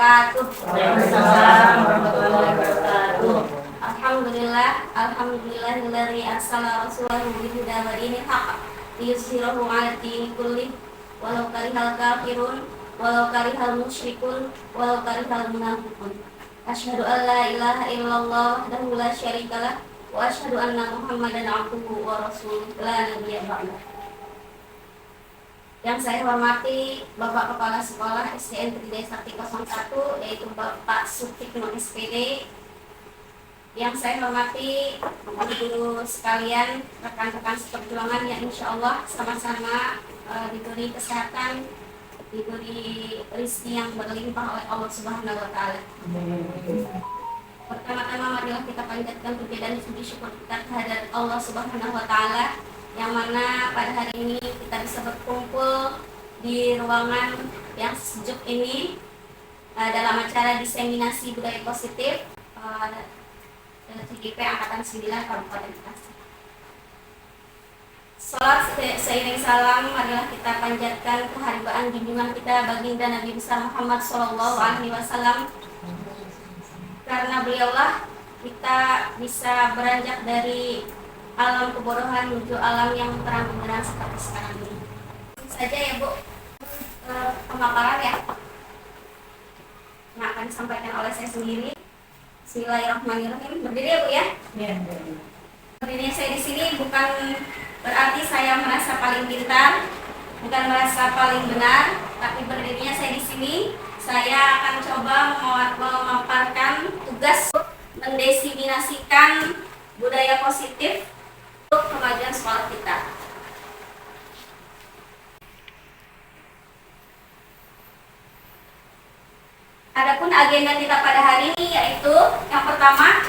wabarakatuh. Waalaikumsalam warahmatullahi wabarakatuh. Alhamdulillahilladzi arsala rasulahu bil huda wa dinil haqq liyuzhirahu 'ala dini kullih walau karihal kafirun walau karihal musyrikun walau karihal munafiqun. Asyhadu an la ilaha illallah wahdahu la syarikalah wa asyhadu anna Muhammadan 'abduhu wa rasuluh la nabiyya ba'dahu. Yang saya hormati Bapak Kepala Sekolah SDN Tridaya Sakti 01, yaitu Bapak Sutikno SPD. Yang saya hormati guru sekalian, rekan-rekan seperjuangan yang insya Allah sama-sama diberi kesehatan, diberi rezeki yang berlimpah oleh Allah Subhanahu Wa Taala. Pertama-tama marilah kita panjatkan puja dan puji syukur kita kehadirat Allah Subhanahu Wa Taala, yang mana pada hari ini kita bisa berkumpul di ruangan yang sejuk ini dalam acara diseminasi budaya positif CGP Angkatan 9 Kabupaten Bekasi. Salat seiring salam marilah kita panjatkan keharibaan junjungan kita baginda Nabi besar Muhammad SAW, karena beliaulah kita bisa beranjak dari alam kebodohan menuju alam yang terang benderang seperti sekarang ini. Saja ya Bu, pemaparan ya, yang akan disampaikan oleh saya sendiri. Bismillahirrahmanirrahim. Berdiri ya Bu ya? Iya. Berdirinya saya di sini bukan berarti saya merasa paling pintar, bukan merasa paling benar, tapi berdirinya saya di sini saya akan coba memaparkan tugas mendiseminasikan budaya positif untuk kemajuan sekolah kita. Adapun agenda kita pada hari ini yaitu yang pertama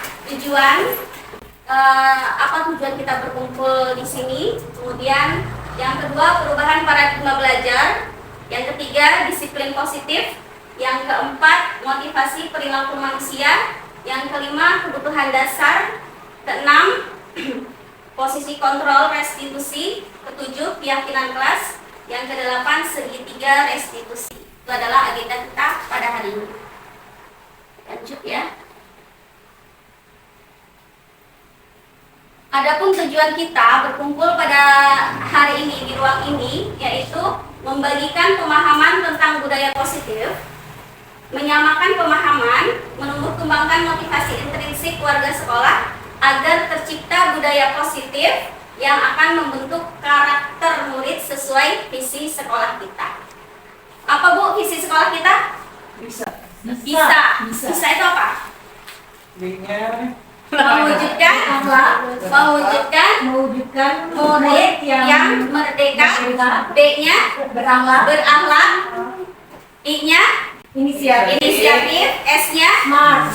apa tujuan kita berkumpul di sini, kemudian yang kedua perubahan paradigma belajar, yang ketiga disiplin positif, yang keempat motivasi perilaku manusia, yang kelima kebutuhan dasar, keenam posisi kontrol restitusi, ketujuh keyakinan kelas, yang kedelapan segitiga restitusi. Itu adalah agenda kita pada hari ini. Lanjut ya. Adapun tujuan kita berkumpul pada hari ini di ruang ini yaitu membagikan pemahaman tentang budaya positif, menyamakan pemahaman, menumbuh kembangkan motivasi intrinsik warga sekolah agar tercipta budaya positif yang akan membentuk karakter murid sesuai visi sekolah kita. Apa Bu visi sekolah kita? Bisa itu apa? Mewujudkan murid yang merdeka, B-nya berakhlak, I-nya inisiatif, S-nya smart,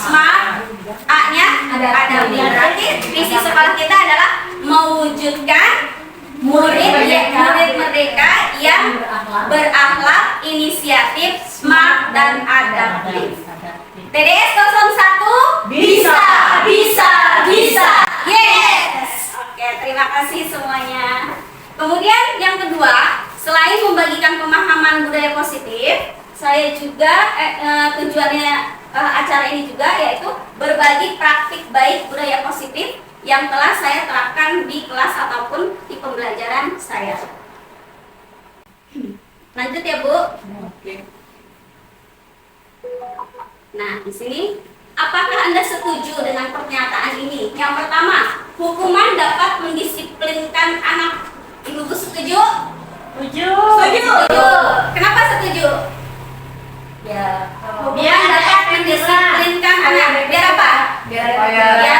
A-nya adabnya. Berarti visi sekolah kita adalah mewujudkan murid merdeka yang berakhlak, inisiatif, smart, dan adaptif. TDS 01 bisa. Yes. Oke, terima kasih semuanya. Kemudian yang kedua, selain membagikan pemahaman budaya positif, saya juga tujuannya acara ini juga yaitu berbagi praktik baik budaya positif yang telah saya terapkan di kelas ataupun di pembelajaran saya. Lanjut ya Bu. Nah, di sini apakah Anda setuju dengan pernyataan ini? Yang pertama, hukuman dapat mendisiplinkan anak. Ibu setuju? Setuju. Kenapa setuju? Ya, Biar dapat mendisiplinkan anak. Biar apa? Biar ada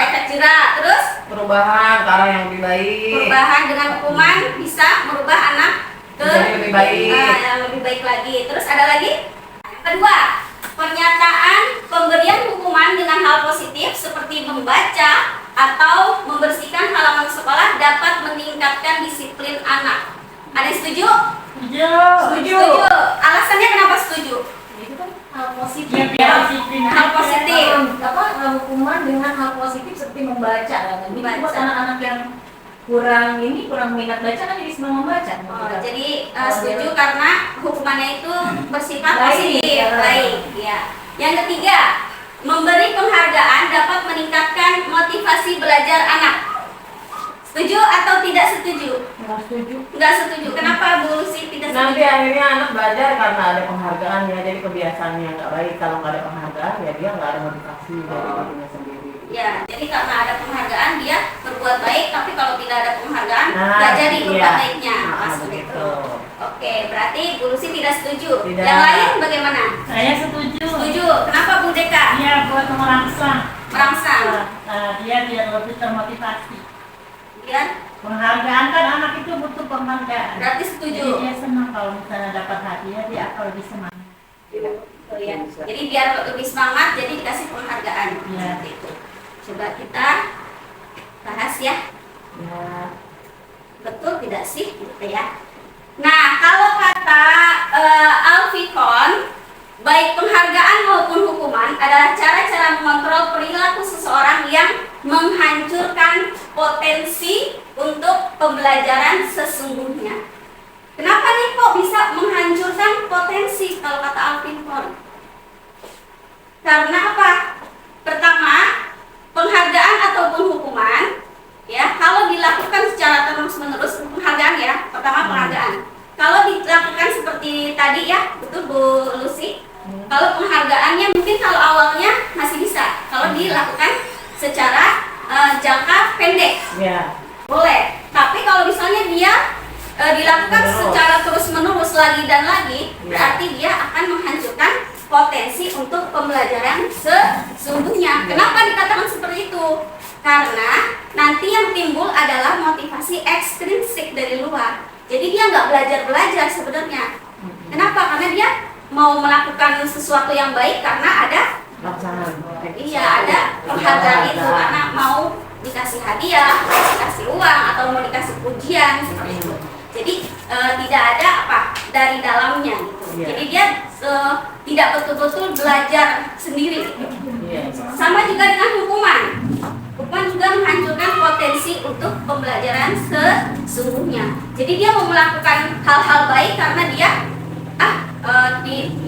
efek jerak. Terus perubahan ke arah yang lebih baik. Perubahan dengan hukuman bisa merubah anak ke yang lebih baik. Yang lebih baik lagi. Terus ada lagi? Yang kedua, pernyataan pemberian hukuman dengan hal positif seperti membaca atau membersihkan halaman sekolah dapat meningkatkan disiplin anak. Ada yang setuju? Setuju. Alasannya kenapa setuju? itu kan hal positif. Hal positif. Hukuman dengan hal positif seperti membaca. Jadi buat anak-anak yang kurang minat baca kan jadi senang membaca. Jadi setuju karena hukumannya itu bersifat Baik, positif, ya. baik. Ya. Yang ketiga, memberi penghargaan dapat meningkatkan motivasi belajar anak. Setuju atau tidak setuju? Nggak setuju. Enggak setuju. Kenapa Bu Lucy tidak Nanti setuju? akhirnya anak belajar karena ada penghargaan ya, jadi kebiasaan yang nggak baik. Kalau nggak ada penghargaan ya dia nggak ada motivasi dari dirinya sendiri. Ya, jadi karena ada penghargaan dia berbuat baik, tapi kalau tidak ada penghargaan Nah, nggak jadi berbuat iya. baiknya. Nah, Maksud begitu. itu. Oke, berarti Bu Lucy tidak setuju. Tidak. Yang lain bagaimana? Saya setuju. Setuju. Kenapa Bu Deka? Iya, buat merangsang. Merangsang. Dia biar lebih termotivasi. Kemudian Penghargaan kan anak itu butuh penghargaan. berarti Jadi setuju. dia senang kalau misalnya dapat hadiah, dia akan lebih semangat. Oh, ya. Jadi biar lebih semangat, jadi dikasih penghargaan. Iya. Seperti itu. Coba kita bahas ya. Ya. Betul tidak sih? Gitu ya. Nah, kalau kata Alfikon, baik penghargaan maupun hukuman adalah cara-cara mengontrol perilaku seseorang yang menghancurkan potensi untuk pembelajaran sesungguhnya. Kenapa nih kok bisa menghancurkan potensi kalau kata Alfikon? Karena apa? Pertama, penghargaan ataupun hukuman ya, kalau dilakukan secara terus-menerus, penghargaan ya, pertama penghargaan. Kalau dilakukan seperti tadi ya, betul Bu Lucy. Kalau penghargaannya mungkin kalau awalnya masih bisa, kalau dilakukan secara jangka pendek Ya. boleh. Tapi kalau misalnya dia dilakukan secara terus-menerus lagi dan lagi, berarti dia akan menghancurkan potensi untuk pembelajaran sesungguhnya. Kenapa dikatakan seperti itu? Karena nanti yang timbul adalah motivasi ekstrinsik dari luar. Jadi dia nggak belajar sebenarnya. Kenapa? Karena dia mau melakukan sesuatu yang baik karena ada Pasangan. iya ada penghargaan itu, karena mau dikasih hadiah, dikasih uang atau mau dikasih pujian seperti itu. Jadi tidak ada apa dari dalamnya gitu. Iya. Jadi dia tidak betul-betul belajar sendiri. Iya. Sama juga dengan hukuman. Hukuman juga menghancurkan potensi untuk pembelajaran sesungguhnya. Jadi dia mau melakukan hal-hal baik karena dia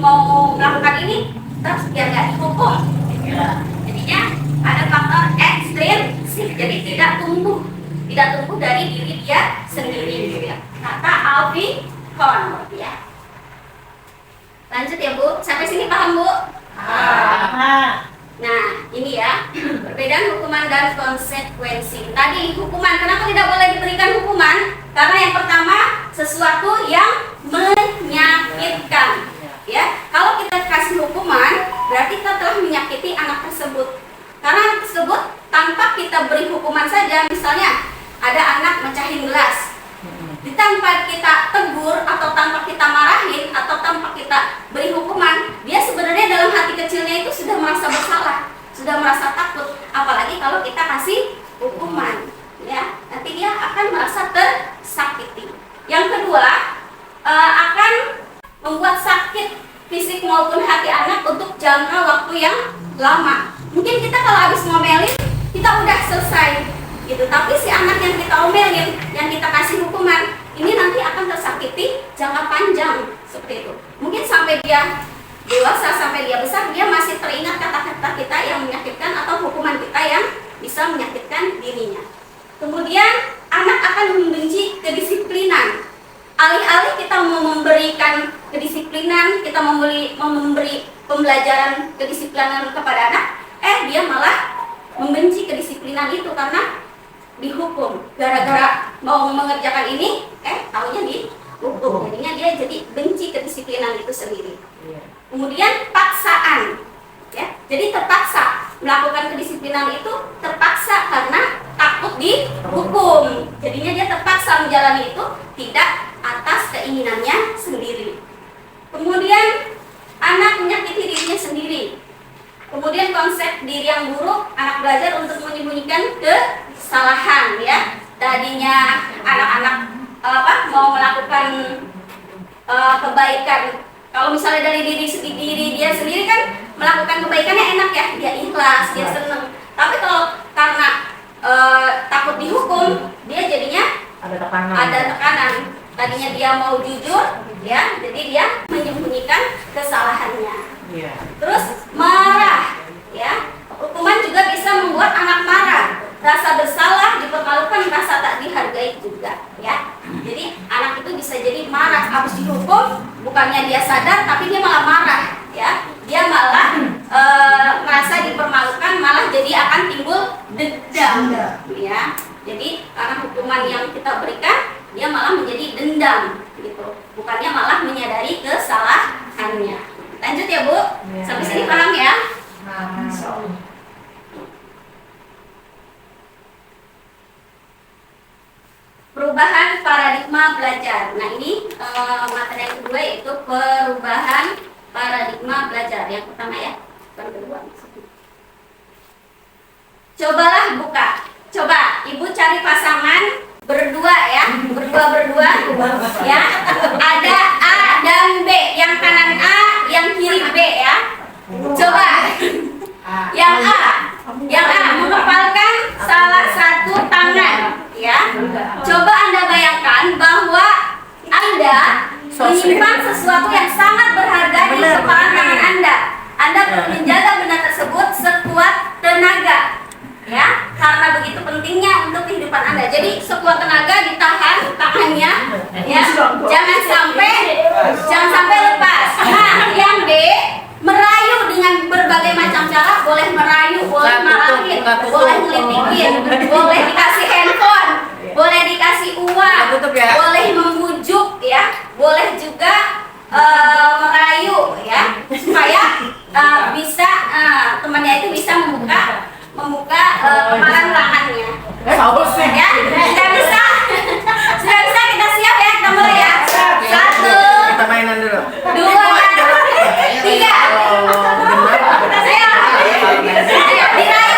mau melakukan ini terus biar nggak dihukum. Jadinya ada faktor ekstrinsik. Jadi tidak tumbuh dari diri dia sendiri. Kata Alfi Kon ya. Lanjut ya Bu, sampai sini paham Bu? Nah, ini ya, perbedaan hukuman dan konsekuensi. Tadi hukuman, kenapa tidak boleh diberikan hukuman? Karena yang pertama, sesuatu yang menyakitkan. Ya, kalau kita kasih hukuman, berarti kita telah menyakiti anak tersebut. Karena anak tersebut tanpa kita beri hukuman saja, misalnya ada anak mecahin gelas, tanpa kita tegur atau tanpa kita marahin atau tanpa kita beri hukuman, dia sebenarnya dalam hati kecilnya itu sudah merasa bersalah, sudah merasa takut. Apalagi kalau kita kasih hukuman, ya nanti dia akan merasa tersakiti. Yang kedua, akan membuat sakit fisik maupun hati anak untuk jangka waktu yang lama. Mungkin kita kalau habis ngomelin, kita udah selesai gitu, tapi si anak yang kita omelin, yang kita kasih hukuman, ini nanti akan tersakiti jangka panjang seperti itu. Mungkin sampai dia dewasa, sampai dia besar, dia masih teringat kata-kata kita yang menyakitkan atau hukuman kita yang bisa menyakitkan dirinya. Kemudian anak akan membenci kedisiplinan. Alih-alih kita mau memberikan kedisiplinan, kita memberi pembelajaran kedisiplinan kepada anak, dia malah membenci kedisiplinan itu karena dihukum. Gara-gara mau mengerjakan ini, taunya dihukum. Jadinya dia jadi benci kedisiplinan itu sendiri. Kemudian paksaan, ya. Jadi terpaksa melakukan kedisiplinan itu, terpaksa karena takut dihukum. Jadinya dia terpaksa menjalani itu, tidak atas keinginannya sendiri. Kemudian anak menyakiti dirinya sendiri. Kemudian konsep diri yang buruk, anak belajar untuk menyembunyikan kesalahan, ya. Tadinya anak-anak mau melakukan kebaikan. Kalau misalnya dari diri dia sendiri kan melakukan kebaikannya enak ya, dia ikhlas, dia seneng. Tapi kalau karena takut dihukum, dia dia jadinya Ada tekanan. ada tekanan. Tadinya dia mau jujur, ya, jadi dia menyembunyikan kesalahannya. Iya. Terus marah, ya. Hukuman juga bisa membuat anak marah, rasa bersalah, dipermalukan, rasa tak dihargai juga, ya. Jadi anak itu bisa jadi marah habis dihukum, bukannya dia sadar, tapi dia malah marah, ya. Dia malah merasa dipermalukan, malah jadi akan timbul dendam, ya. Jadi karena hukuman yang kita berikan, dia malah menjadi dendam, gitu. Bukannya malah menyadari kesalahannya. Lanjut ya Bu, sampai sini paham ya? Perubahan paradigma belajar. Nah ini materi yang kedua yaitu perubahan paradigma belajar. Yang pertama ya, bukan kedua. Cobalah buka. Coba Ibu cari pasangan berdua ya, berdua ya. Ada A dan B, yang kanan A, yang kiri B ya. Coba yang A mengepalkan salah satu tangan ya. Coba Anda bayangkan bahwa Anda menyimpan sesuatu yang sangat berharga di kepalan tangan Anda. Anda perlu menjaga benda tersebut sekuat tenaga ya, karena begitu pentingnya untuk kehidupan Anda. Jadi sekuat tenaga ditahan tangannya ya, jangan sampai lepas. Nah, yang B merayu dengan berbagai macam cara, boleh merayu, boleh marahin, boleh ngelitikin, boleh dikasih handphone, boleh dikasih uang, boleh membujuk ya, boleh juga merayu ya, supaya bisa temannya itu bisa membuka kemalan tangannya. Ya, sudah bisa kita siap ya, kita mulai ya. 1, Kita mainan dulu. 2, 3. Ayo, dirayu.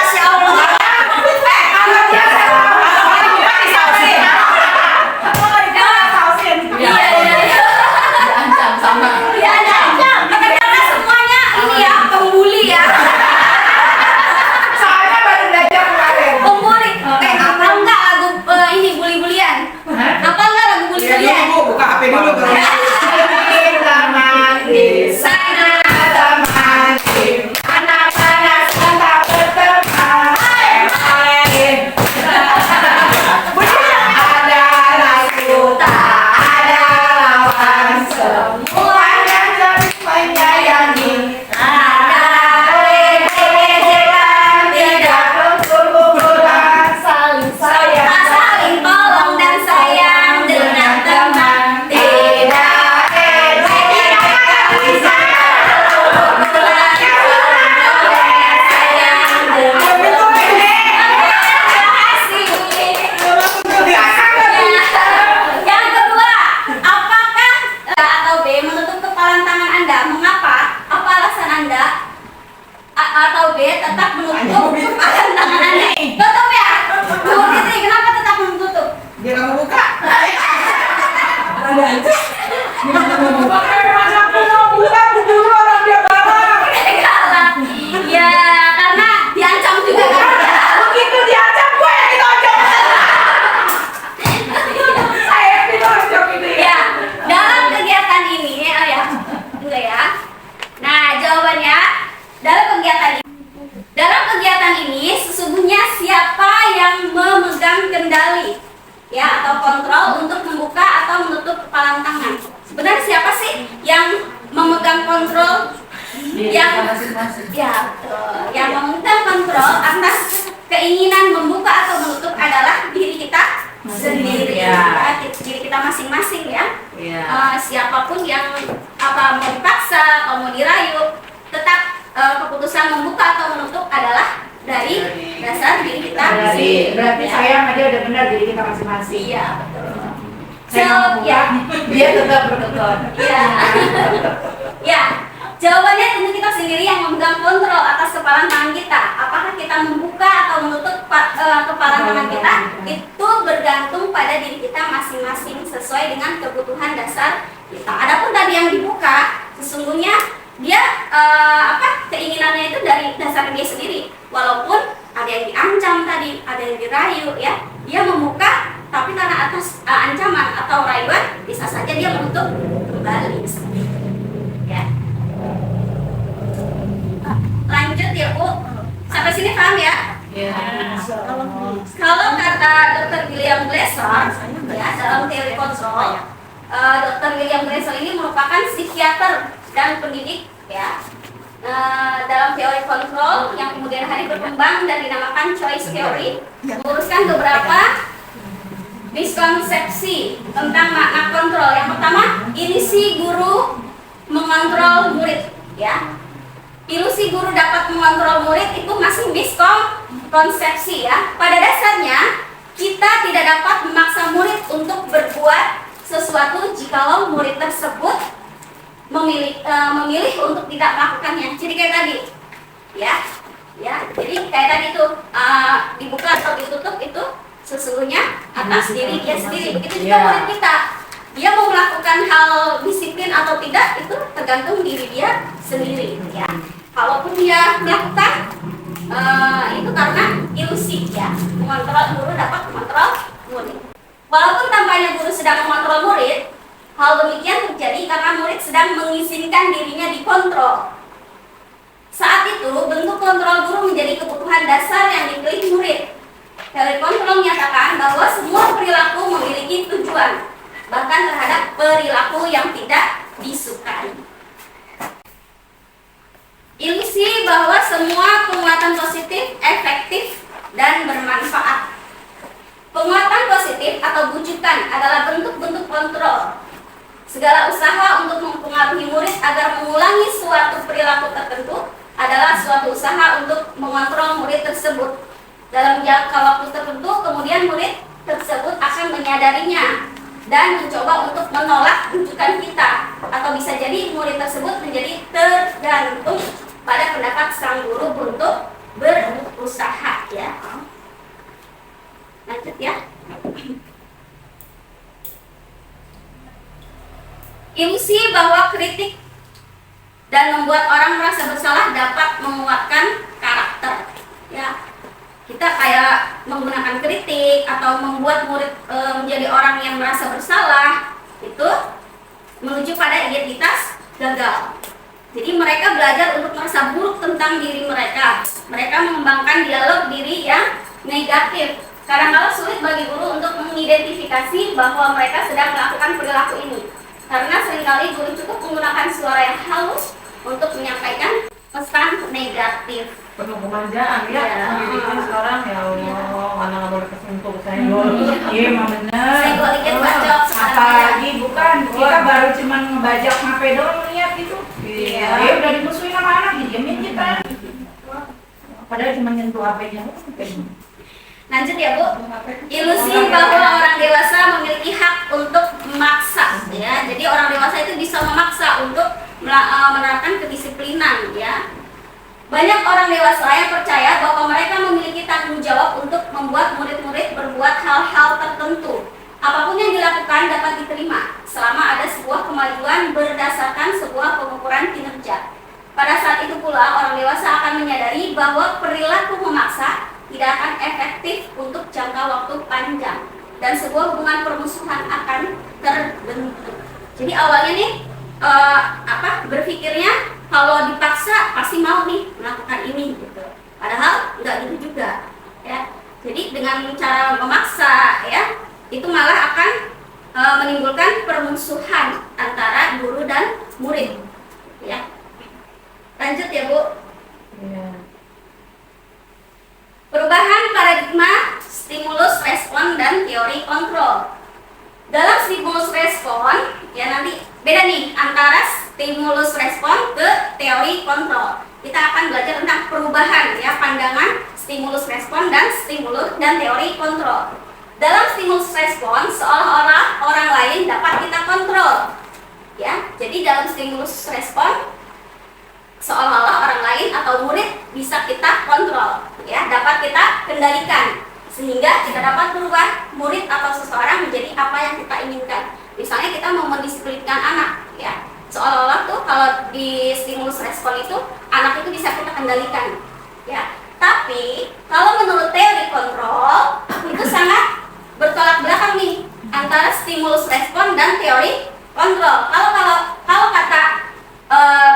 Masya Allah. masing-masing ya. Iya. Siapapun yang mau dipaksa atau mau dirayu, tetap keputusan membuka atau menutup adalah dari dasar diri kita sendiri. Berarti Ya. saya sama dia udah benar diri kita masing-masing. Iya, betul. Saya mau buka, ya. dia tetap bertekun. Ya. Ya. Jawabannya tentu kita sendiri yang memegang kontrol atas kepalan tangan kita. Apakah kita membuka atau menutup kepalan tangan kita, itu bergantung pada diri kita masing-masing sesuai dengan kebutuhan dasar kita. Adapun tadi yang dibuka, sesungguhnya dia keinginannya itu dari dasar dia sendiri. Walaupun ada yang diancam tadi, ada yang dirayu ya, dia membuka, tapi karena atas ancaman atau rayuan, bisa saja dia menutup kembali. Ya. Lanjut ya Bu, sampai sini paham ya? Iya. Kalau kata Dr. William Glasser ya, dalam teori kontrol, Dr. William Glasser ini merupakan psikiater dan pendidik ya. Dalam teori kontrol yang kemudian hari berkembang dan dinamakan choice theory, meluruskan beberapa miskonsepsi tentang makna kontrol. Yang pertama, ilusi guru mengontrol murid ya. Ilusi guru dapat mengontrol murid itu masih miskonsepsi ya. Pada dasarnya kita tidak dapat memaksa murid untuk berbuat sesuatu jikalau murid tersebut memilih untuk tidak melakukannya. Jadi kayak tadi ya. Jadi kayak tadi itu dibuka atau ditutup itu sesungguhnya atas diri dia sendiri. Begitu juga murid kita. Dia mau melakukan hal disiplin atau tidak itu tergantung diri dia sendiri ya. Kalaupun dia melakukan itu karena ilusi ya, mengontrol guru dapat mengontrol murid. Walaupun tampaknya guru sedang mengontrol murid, hal demikian terjadi karena murid sedang mengizinkan dirinya dikontrol. Saat itu bentuk kontrol guru menjadi kebutuhan dasar yang dipilih murid. Teori kontrol menyatakan bahwa semua perilaku memiliki tujuan, bahkan terhadap perilaku yang tidak disukai. Ilusi bahwa semua penguatan positif, efektif, dan bermanfaat. Penguatan positif atau bujukan adalah bentuk-bentuk kontrol. Segala usaha untuk mempengaruhi murid agar mengulangi suatu perilaku tertentu adalah suatu usaha untuk mengontrol murid tersebut. Dalam jangka waktu tertentu, kemudian murid tersebut akan menyadarinya dan mencoba untuk menolak rujukan kita, atau bisa jadi murid tersebut menjadi tergantung pada pendapat sang guru untuk berusaha ya. Lanjut ya. Ilusi bahwa kritik dan membuat orang merasa bersalah dapat menguatkan karakter ya. Kita kayak menggunakan kritik atau membuat murid menjadi orang yang merasa bersalah, itu menuju pada identitas gagal. Jadi mereka belajar untuk merasa buruk tentang diri mereka. Mereka mengembangkan dialog diri yang negatif. Kadang-kadang sulit bagi guru untuk mengidentifikasi bahwa mereka sedang melakukan perilaku ini, karena seringkali guru cukup menggunakan suara yang halus untuk menyampaikan pesan negatif. Penuh kemanjaan ya. Pendidikan sekarang ya Allah, mana nggak boleh kesentuh saya. Iya, emang bener. Senggol dikit bacok. Apalagi bukan, kita baru cuman ngebajak HP doang lihat gitu. Iya. Ya udah dimusuhin sama anak, didiamin kita. Padahal cuma nyentuh HP-nya. Lanjut ya Bu. Ilusi bahwa orang dewasa memiliki hak untuk memaksa ya. Jadi orang dewasa itu bisa memaksa untuk menerapkan kedisiplinan ya. Banyak orang dewasa yang percaya bahwa mereka memiliki tanggung jawab untuk membuat murid-murid berbuat hal-hal tertentu. Apapun yang dilakukan dapat diterima selama ada sebuah kemajuan berdasarkan sebuah pengukuran kinerja. Pada saat itu pula orang dewasa akan menyadari bahwa perilaku memaksa tidak akan efektif untuk jangka waktu panjang dan sebuah hubungan permusuhan akan terbentuk. Jadi awalnya nih berpikirnya kalau dipaksa pasti mau nih melakukan ini gitu. Padahal nggak gitu juga ya. Jadi dengan cara memaksa ya, itu malah akan menimbulkan permusuhan antara guru dan murid ya. Lanjut ya Bu. Iya. Perubahan paradigma, stimulus respon, dan teori kontrol. Dalam stimulus respon, ya nanti beda nih antara stimulus respon ke teori kontrol. Kita akan belajar tentang perubahan ya pandangan stimulus respon dan stimulus dan teori kontrol. Dalam stimulus respon seolah-olah orang lain dapat kita kontrol. Ya, jadi dalam stimulus respon seolah-olah orang lain atau murid bisa kita kontrol, ya, dapat kita kendalikan sehingga kita dapat berubah murid atau seseorang menjadi apa yang kita inginkan. Misalnya kita mau mendisiplinkan anak, ya, seolah-olah tuh kalau di stimulus respon itu anak itu bisa kita kendalikan, ya. Tapi kalau menurut teori kontrol itu sangat bertolak belakang nih antara stimulus respon dan teori kontrol. Kalau kata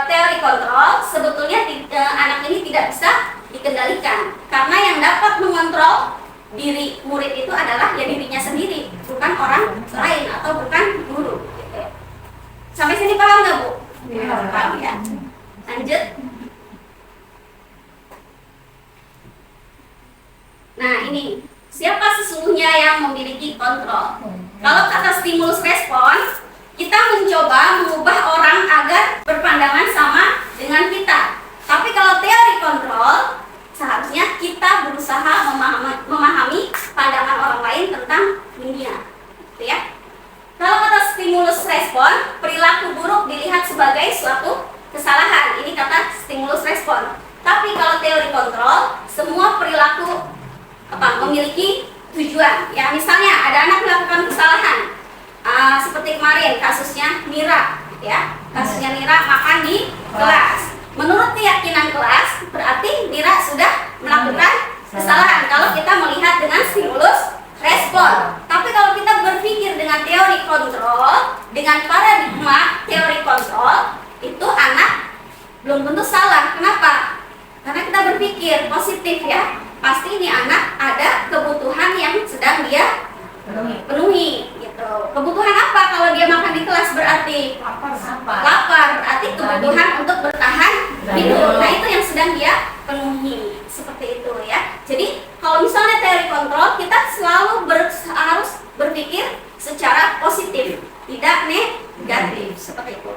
teori kontrol sebetulnya anak ini tidak bisa dikendalikan karena yang dapat mengontrol diri murid itu adalah ya dirinya sendiri, bukan orang lain atau bukan guru. Gitu. Sampai sini paham nggak Bu? Ya. Paham ya. Lanjut. Nah ini siapa sesungguhnya yang memiliki kontrol? Kalau kata stimulus respon, kita mencoba mengubah orang agar berpandangan sama dengan kita. Tapi kalau teori kontrol, seharusnya kita berusaha memahami pandangan orang lain tentang dunia. Gitu ya. Kalau kata stimulus respon, perilaku buruk dilihat sebagai suatu kesalahan. Ini kata stimulus respon. Tapi kalau teori kontrol, semua perilaku memiliki tujuan. Ya, misalnya ada anak melakukan kesalahan. Seperti kemarin kasusnya Mira, ya, kasusnya Mira makan di kelas. Menurut keyakinan kelas, berarti Mira sudah melakukan kesalahan kalau kita melihat dengan stimulus respon. Tapi kalau kita berpikir dengan teori kontrol, dengan paradigma teori kontrol, itu anak belum tentu salah. Kenapa? Karena kita berpikir positif, ya. Pasti ini anak ada kebutuhan yang sedang dia penuhi gitu. Kebutuhan apa kalau dia makan di kelas? Berarti lapar, berarti kebutuhan untuk bertahan hidup. Nah, itu yang sedang dia penuhi. Seperti itu ya. Jadi kalau misalnya teori kontrol, kita selalu harus berpikir secara positif, tidak negatif. Seperti itu.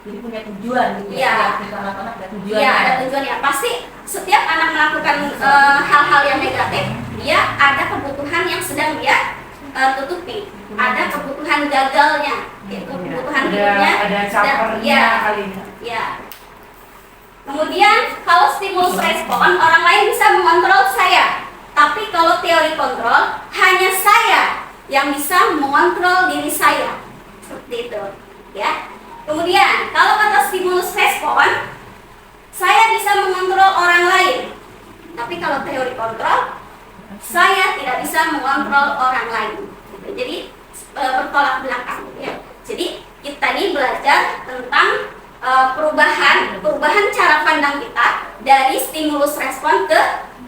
Jadi punya tujuan gitu ya. Anak-anak ada tujuan. Iya, ada tujuannya. Pasti setiap anak melakukan hal-hal yang negatif, dia ada kebutuhan yang sedang dia tutupi. Ada kebutuhan gagalnya, yaitu kebutuhan hidupnya. Ada capernya kali. Ya. Kemudian kalau stimulus respon, orang lain bisa mengontrol saya. Tapi kalau teori kontrol, hanya saya yang bisa mengontrol diri saya. Seperti itu, ya. Kemudian, kalau kata stimulus respon, saya bisa mengontrol orang lain. Tapi kalau teori kontrol, saya tidak bisa mengontrol orang lain. Jadi bertolak belakang. Ya. Jadi kita ini belajar tentang perubahan cara pandang kita dari stimulus respon ke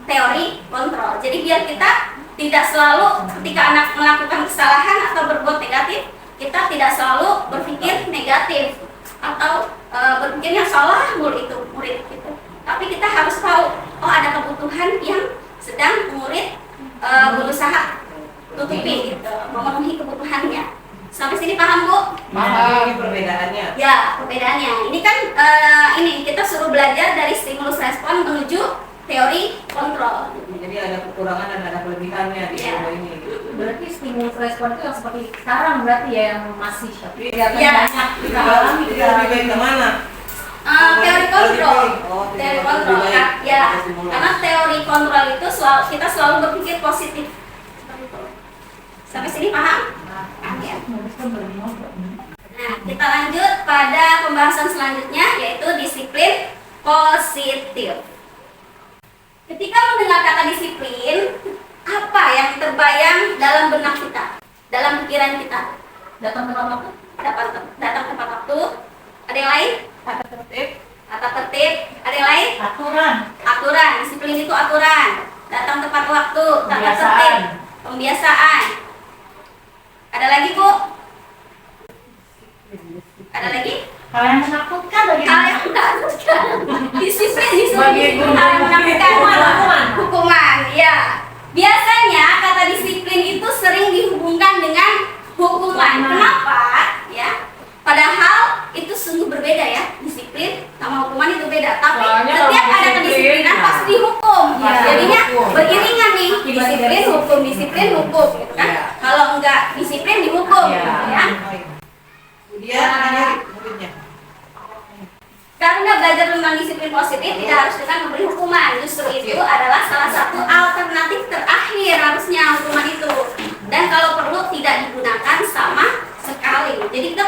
teori kontrol. Jadi biar kita tidak selalu ketika anak melakukan kesalahan atau berbuat negatif, kita tidak selalu berpikir negatif atau berpikirnya salah murid itu. Tapi kita harus tahu, oh ada kebutuhan yang sedang murid berusaha tutupi gitu, memenuhi kebutuhannya. Sampai sini paham Bu? Paham perbedaannya. Ya, perbedaannya. Ini kan ini kita suruh belajar dari stimulus respon menuju teori kontrol. Jadi ada kekurangan dan ada kelebihannya di Ya. ini. Berarti stimulus respon itu yang seperti sekarang berarti ya yang masih kelihatan Ya. banyak kita alami. Jadi lebih baik kemana? Teori kontrol. Oh, Teori kontrol. Ya. Karena teori kontrol itu kita selalu berpikir positif. Seperti itu. Sampai sini paham? Ya. Nah, kita lanjut pada pembahasan selanjutnya, yaitu disiplin positif. Ketika mendengar kata disiplin, apa yang terbayang dalam benak kita, dalam pikiran kita? Datang tepat waktu. Datang tepat waktu. Ada yang lain? Tata tertib. Tata tertib. Ada yang lain? Aturan. Aturan. Disiplin itu aturan. Datang tepat waktu. Tata Pembiasaan. tertib. Pembiasaan. Ada lagi Bu? Ada lagi? Hal yang menakutkan bagi Hal yang menakutkan. Disiplin Sebagai guru. hal yang menakutkan. Hukuman. Hukuman, ya. Biasanya kata disiplin itu sering dihubungkan dengan hukuman. Kenapa? Ya, gitu kan. Iya. Kalau enggak disiplin dihukum, Iya. gitu ya. Kemudian mengajar muridnya. Karena belajar tentang disiplin positif tidak harus dengan memberi hukuman. Justru itu adalah salah satu alternatif terakhir harusnya hukuman itu. Dan kalau perlu tidak digunakan sama sekali. Jadi kita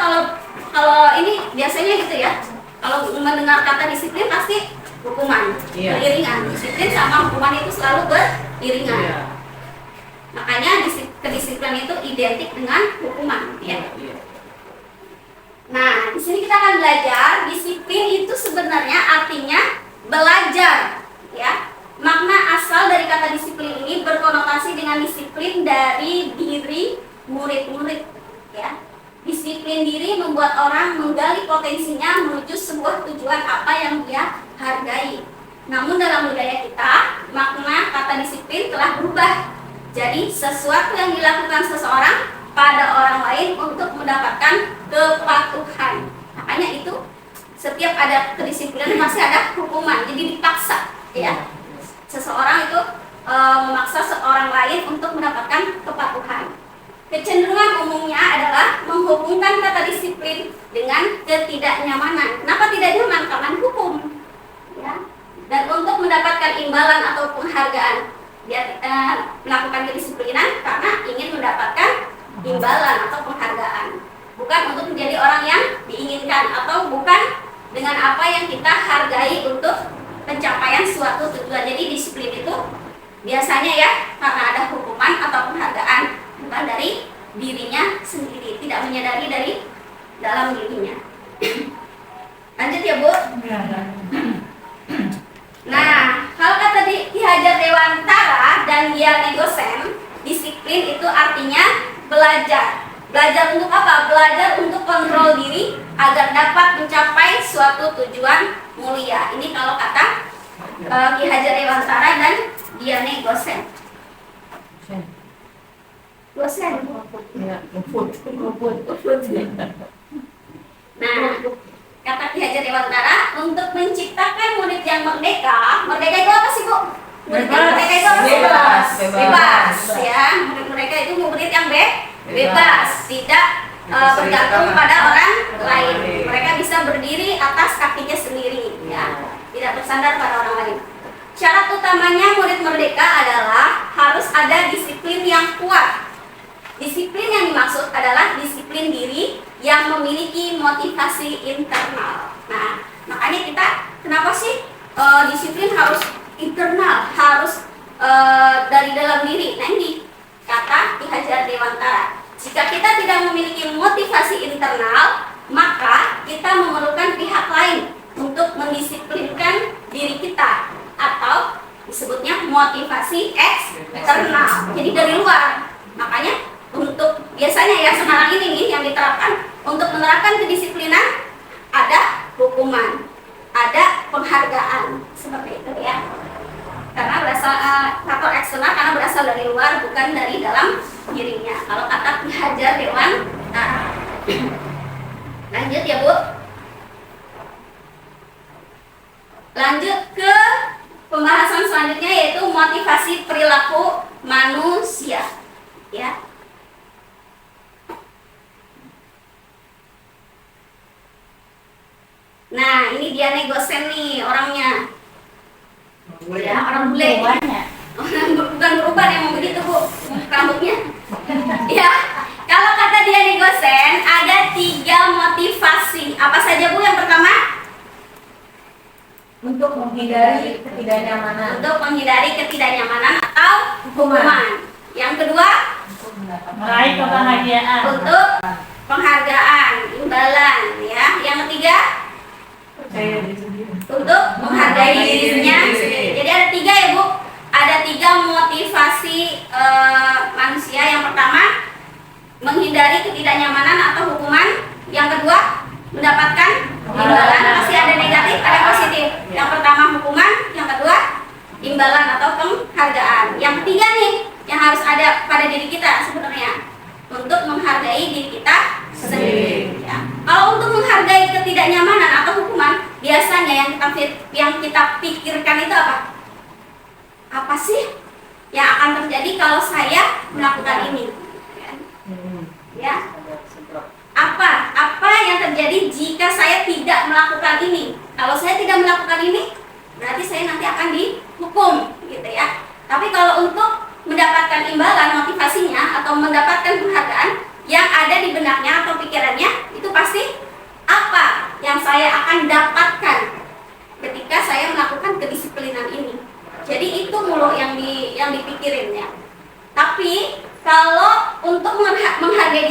kalau ini biasanya gitu ya. Kalau mendengar kata disiplin pasti hukuman Iya. beriringan. Disiplin sama hukuman itu selalu beriringan. Iya. Makanya kedisiplinan itu identik dengan hukuman. Ya. Iya. Nah, di sini kita akan belajar disiplin itu sebenarnya artinya belajar, ya. Makna asal dari kata disiplin ini berkonotasi dengan disiplin dari diri murid-murid, ya. Disiplin diri membuat orang menggali potensinya menuju sebuah tujuan apa yang dia hargai. Namun dalam budaya kita, makna kata disiplin telah berubah. Jadi sesuatu yang dilakukan seseorang pada orang lain untuk mendapatkan kepatuhan. Makanya itu setiap ada kedisiplinan masih ada hukuman. Jadi dipaksa, ya. Seseorang itu memaksa seorang lain untuk mendapatkan kepatuhan. Kecenderungan umumnya adalah menghubungkan kata disiplin dengan ketidaknyamanan. Kenapa tidak nyaman? Karena dihukum, ya. Dan untuk mendapatkan imbalan atau penghargaan, dia melakukan kedisiplinan karena ingin mendapatkan imbalan atau penghargaan, bukan untuk menjadi orang yang diinginkan atau bukan dengan apa yang kita hargai untuk pencapaian suatu tujuan. Jadi disiplin itu biasanya ya karena ada hukuman atau penghargaan, bukan dari dirinya sendiri, tidak menyadari dari dalam dirinya. Lanjut ya Bu. Nah, kalau kata Ki Hajar Dewantara dan Dian Gosen, disiplin itu artinya belajar. Belajar untuk apa? Belajar untuk kontrol diri agar dapat mencapai suatu tujuan mulia. Ini kalau kata Ki Hajar Dewantara dan Dian Gosen. Gosen. Iya. Ngefut. Nah, kata Ki Hajar Dewantara, untuk menciptakan murid yang merdeka. Merdeka itu apa sih Bu? Murid yang merdeka itu apa sih? Bebas. Bebas, ya. Murid mereka itu murid yang bebas, tidak bergantung pada orang lain. Mereka bisa berdiri atas kakinya sendiri, ya. Tidak bersandar pada orang lain. Syarat utamanya murid merdeka adalah harus ada disiplin yang kuat. Disiplin yang dimaksud adalah disiplin diri yang memiliki motivasi internal. Nah, makanya kita kenapa sih disiplin harus internal, harus dari dalam diri. Nah ini kata Ki Hajar Dewantara. Jika kita tidak memiliki motivasi internal, maka kita memerlukan pihak lain untuk mendisiplinkan diri kita, atau disebutnya motivasi eksternal. Jadi dari luar. Makanya untuk biasanya ya sekarang ini nih yang diterapkan untuk menerapkan kedisiplinan ada hukuman, ada penghargaan seperti itu ya. Karena berasal faktor eksternal karena berasal dari luar bukan dari dalam dirinya. Kalau kata Ki Hajar Dewantara. Lanjut ya Bu. Lanjut ke pembahasan selanjutnya yaitu motivasi perilaku manusia. Ya. Nah, ini dia Gosen nih orangnya. Ya, orang bule. Orang bukan berubah yang begitu Bu, rambutnya. Ya, kalau kata dia Gosen ada 3 motivasi. Apa saja Bu? Yang pertama? Untuk menghindari ketidaknyamanan. Untuk menghindari ketidaknyamanan atau hukuman. Yang kedua? Meraih kebahagiaan. Untuk penghargaan, imbalan, ya. Yang ketiga? Untuk menghargai dirinya sendiri. Jadi ada 3 ya Bu. Ada 3 motivasi manusia. Yang pertama, menghindari ketidaknyamanan atau hukuman. Yang kedua, mendapatkan imbalan. Pasti ada negatif, ada positif. Yang pertama hukuman, yang kedua imbalan atau penghargaan. Yang ketiga nih, yang harus ada pada diri kita sebenarnya, untuk menghargai diri kita sendiri. Ya. Kalau untuk menghargai ketidaknyamanan atau hukuman, biasanya yang kita pikirkan itu apa? Apa sih yang akan terjadi kalau saya melakukan ini. Ya. Apa yang terjadi jika saya tidak melakukan ini? Kalau saya tidak melakukan ini, berarti saya nanti akan dihukum, gitu ya. Tapi kalau untuk mendapatkan imbalan motivasinya atau mendapatkan penghargaan yang ada di benaknya atau pikirannya, itu pasti apa yang saya akan dapatkan ketika saya melakukan kedisiplinan ini. Jadi itu mulu yang dipikirin ya. Tapi kalau untuk menghargai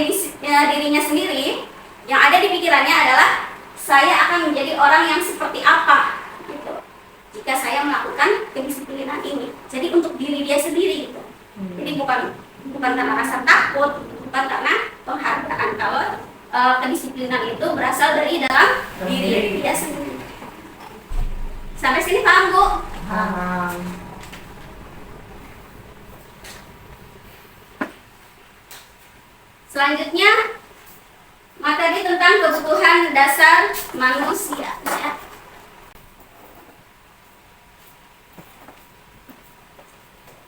dirinya sendiri, yang ada di pikirannya adalah saya akan menjadi orang yang seperti apa gitu, jika saya melakukan kedisiplinan ini. Jadi untuk diri dia sendiri gitu. Jadi bukan karena rasa takut, bukan karena penghargaan. Kalau kedisiplinan itu berasal dari dalam diri dia sendiri. Sampai sini paham, Bu? Paham. Selanjutnya, materi tentang kebutuhan dasar manusia. Ya.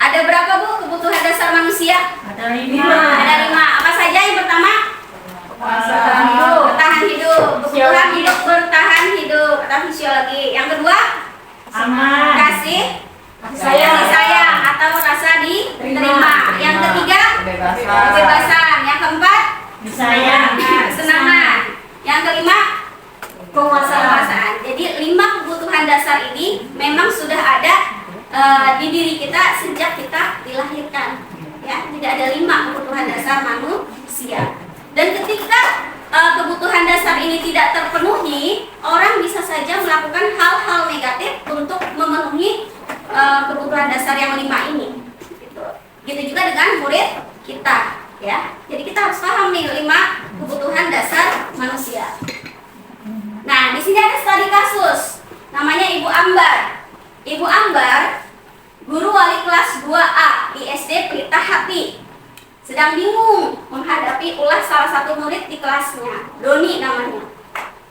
Ada berapa, Bu, kebutuhan dasar manusia? Ada 5. Ada 5. Apa saja? Yang pertama, Bertahan hidup. bertahan hidup. Kebutuhan hidup bertahan hidup atau fisiologi. Yang kedua, Aman. kasih Sayang. sayang atau rasa diterima. Yang ketiga, kebebasan. Yang keempat, Disayang. kesenangan. Yang kelima, penguasaan. Jadi 5 kebutuhan dasar ini memang sudah ada di diri kita sejak kita dilahirkan. Ya, tidak ada 5 kebutuhan dasar manusia. Dan ketika kebutuhan dasar ini tidak terpenuhi, orang bisa saja melakukan hal-hal negatif untuk memenuhi kebutuhan dasar yang 5 ini. Gitu juga dengan murid kita, ya. Jadi kita harus paham nih 5 kebutuhan dasar manusia. Nah, di sini ada studi kasus, namanya Ibu Ambar. Ibu Ambar, guru wali kelas 2A di SD Pelita Hati, sedang bingung menghadapi ulah salah satu murid di kelasnya, Doni namanya.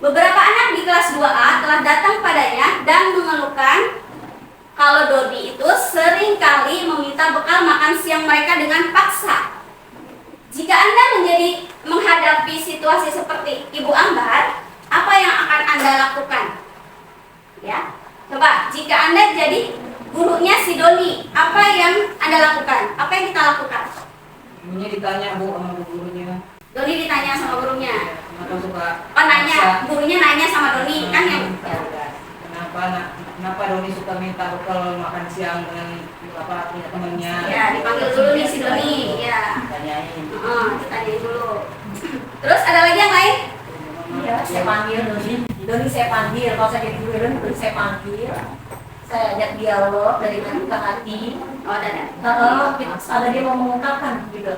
Beberapa anak di kelas 2A telah datang padanya dan mengeluhkan kalau Doni itu sering kali meminta bekal makan siang mereka dengan paksa. Jika Anda menghadapi situasi seperti Ibu Ambar, apa yang akan Anda lakukan? Ya, coba jika Anda jadi gurunya si Doni, apa yang Anda lakukan? Apa yang kita lakukan? Ini ditanya Bu sama bu gurunya. Doni ditanya sama gurunya. Kenapa suka? Oh nanya, gurunya nanya sama Doni kan yang Kenapa Doni suka minta bekal makan siang dengan punya temannya? ya dipanggil dulu nih si Doni, ya. Tanyain. Ditanyain dulu. Terus ada lagi yang lain? Iya, saya panggil Doni. Doni saya panggil. Kalau saya jadi guru Doni saya panggil. Saya ajak dialog dari hati ke hati. Oh ada. Ada dia mau mengungkapkan gitu.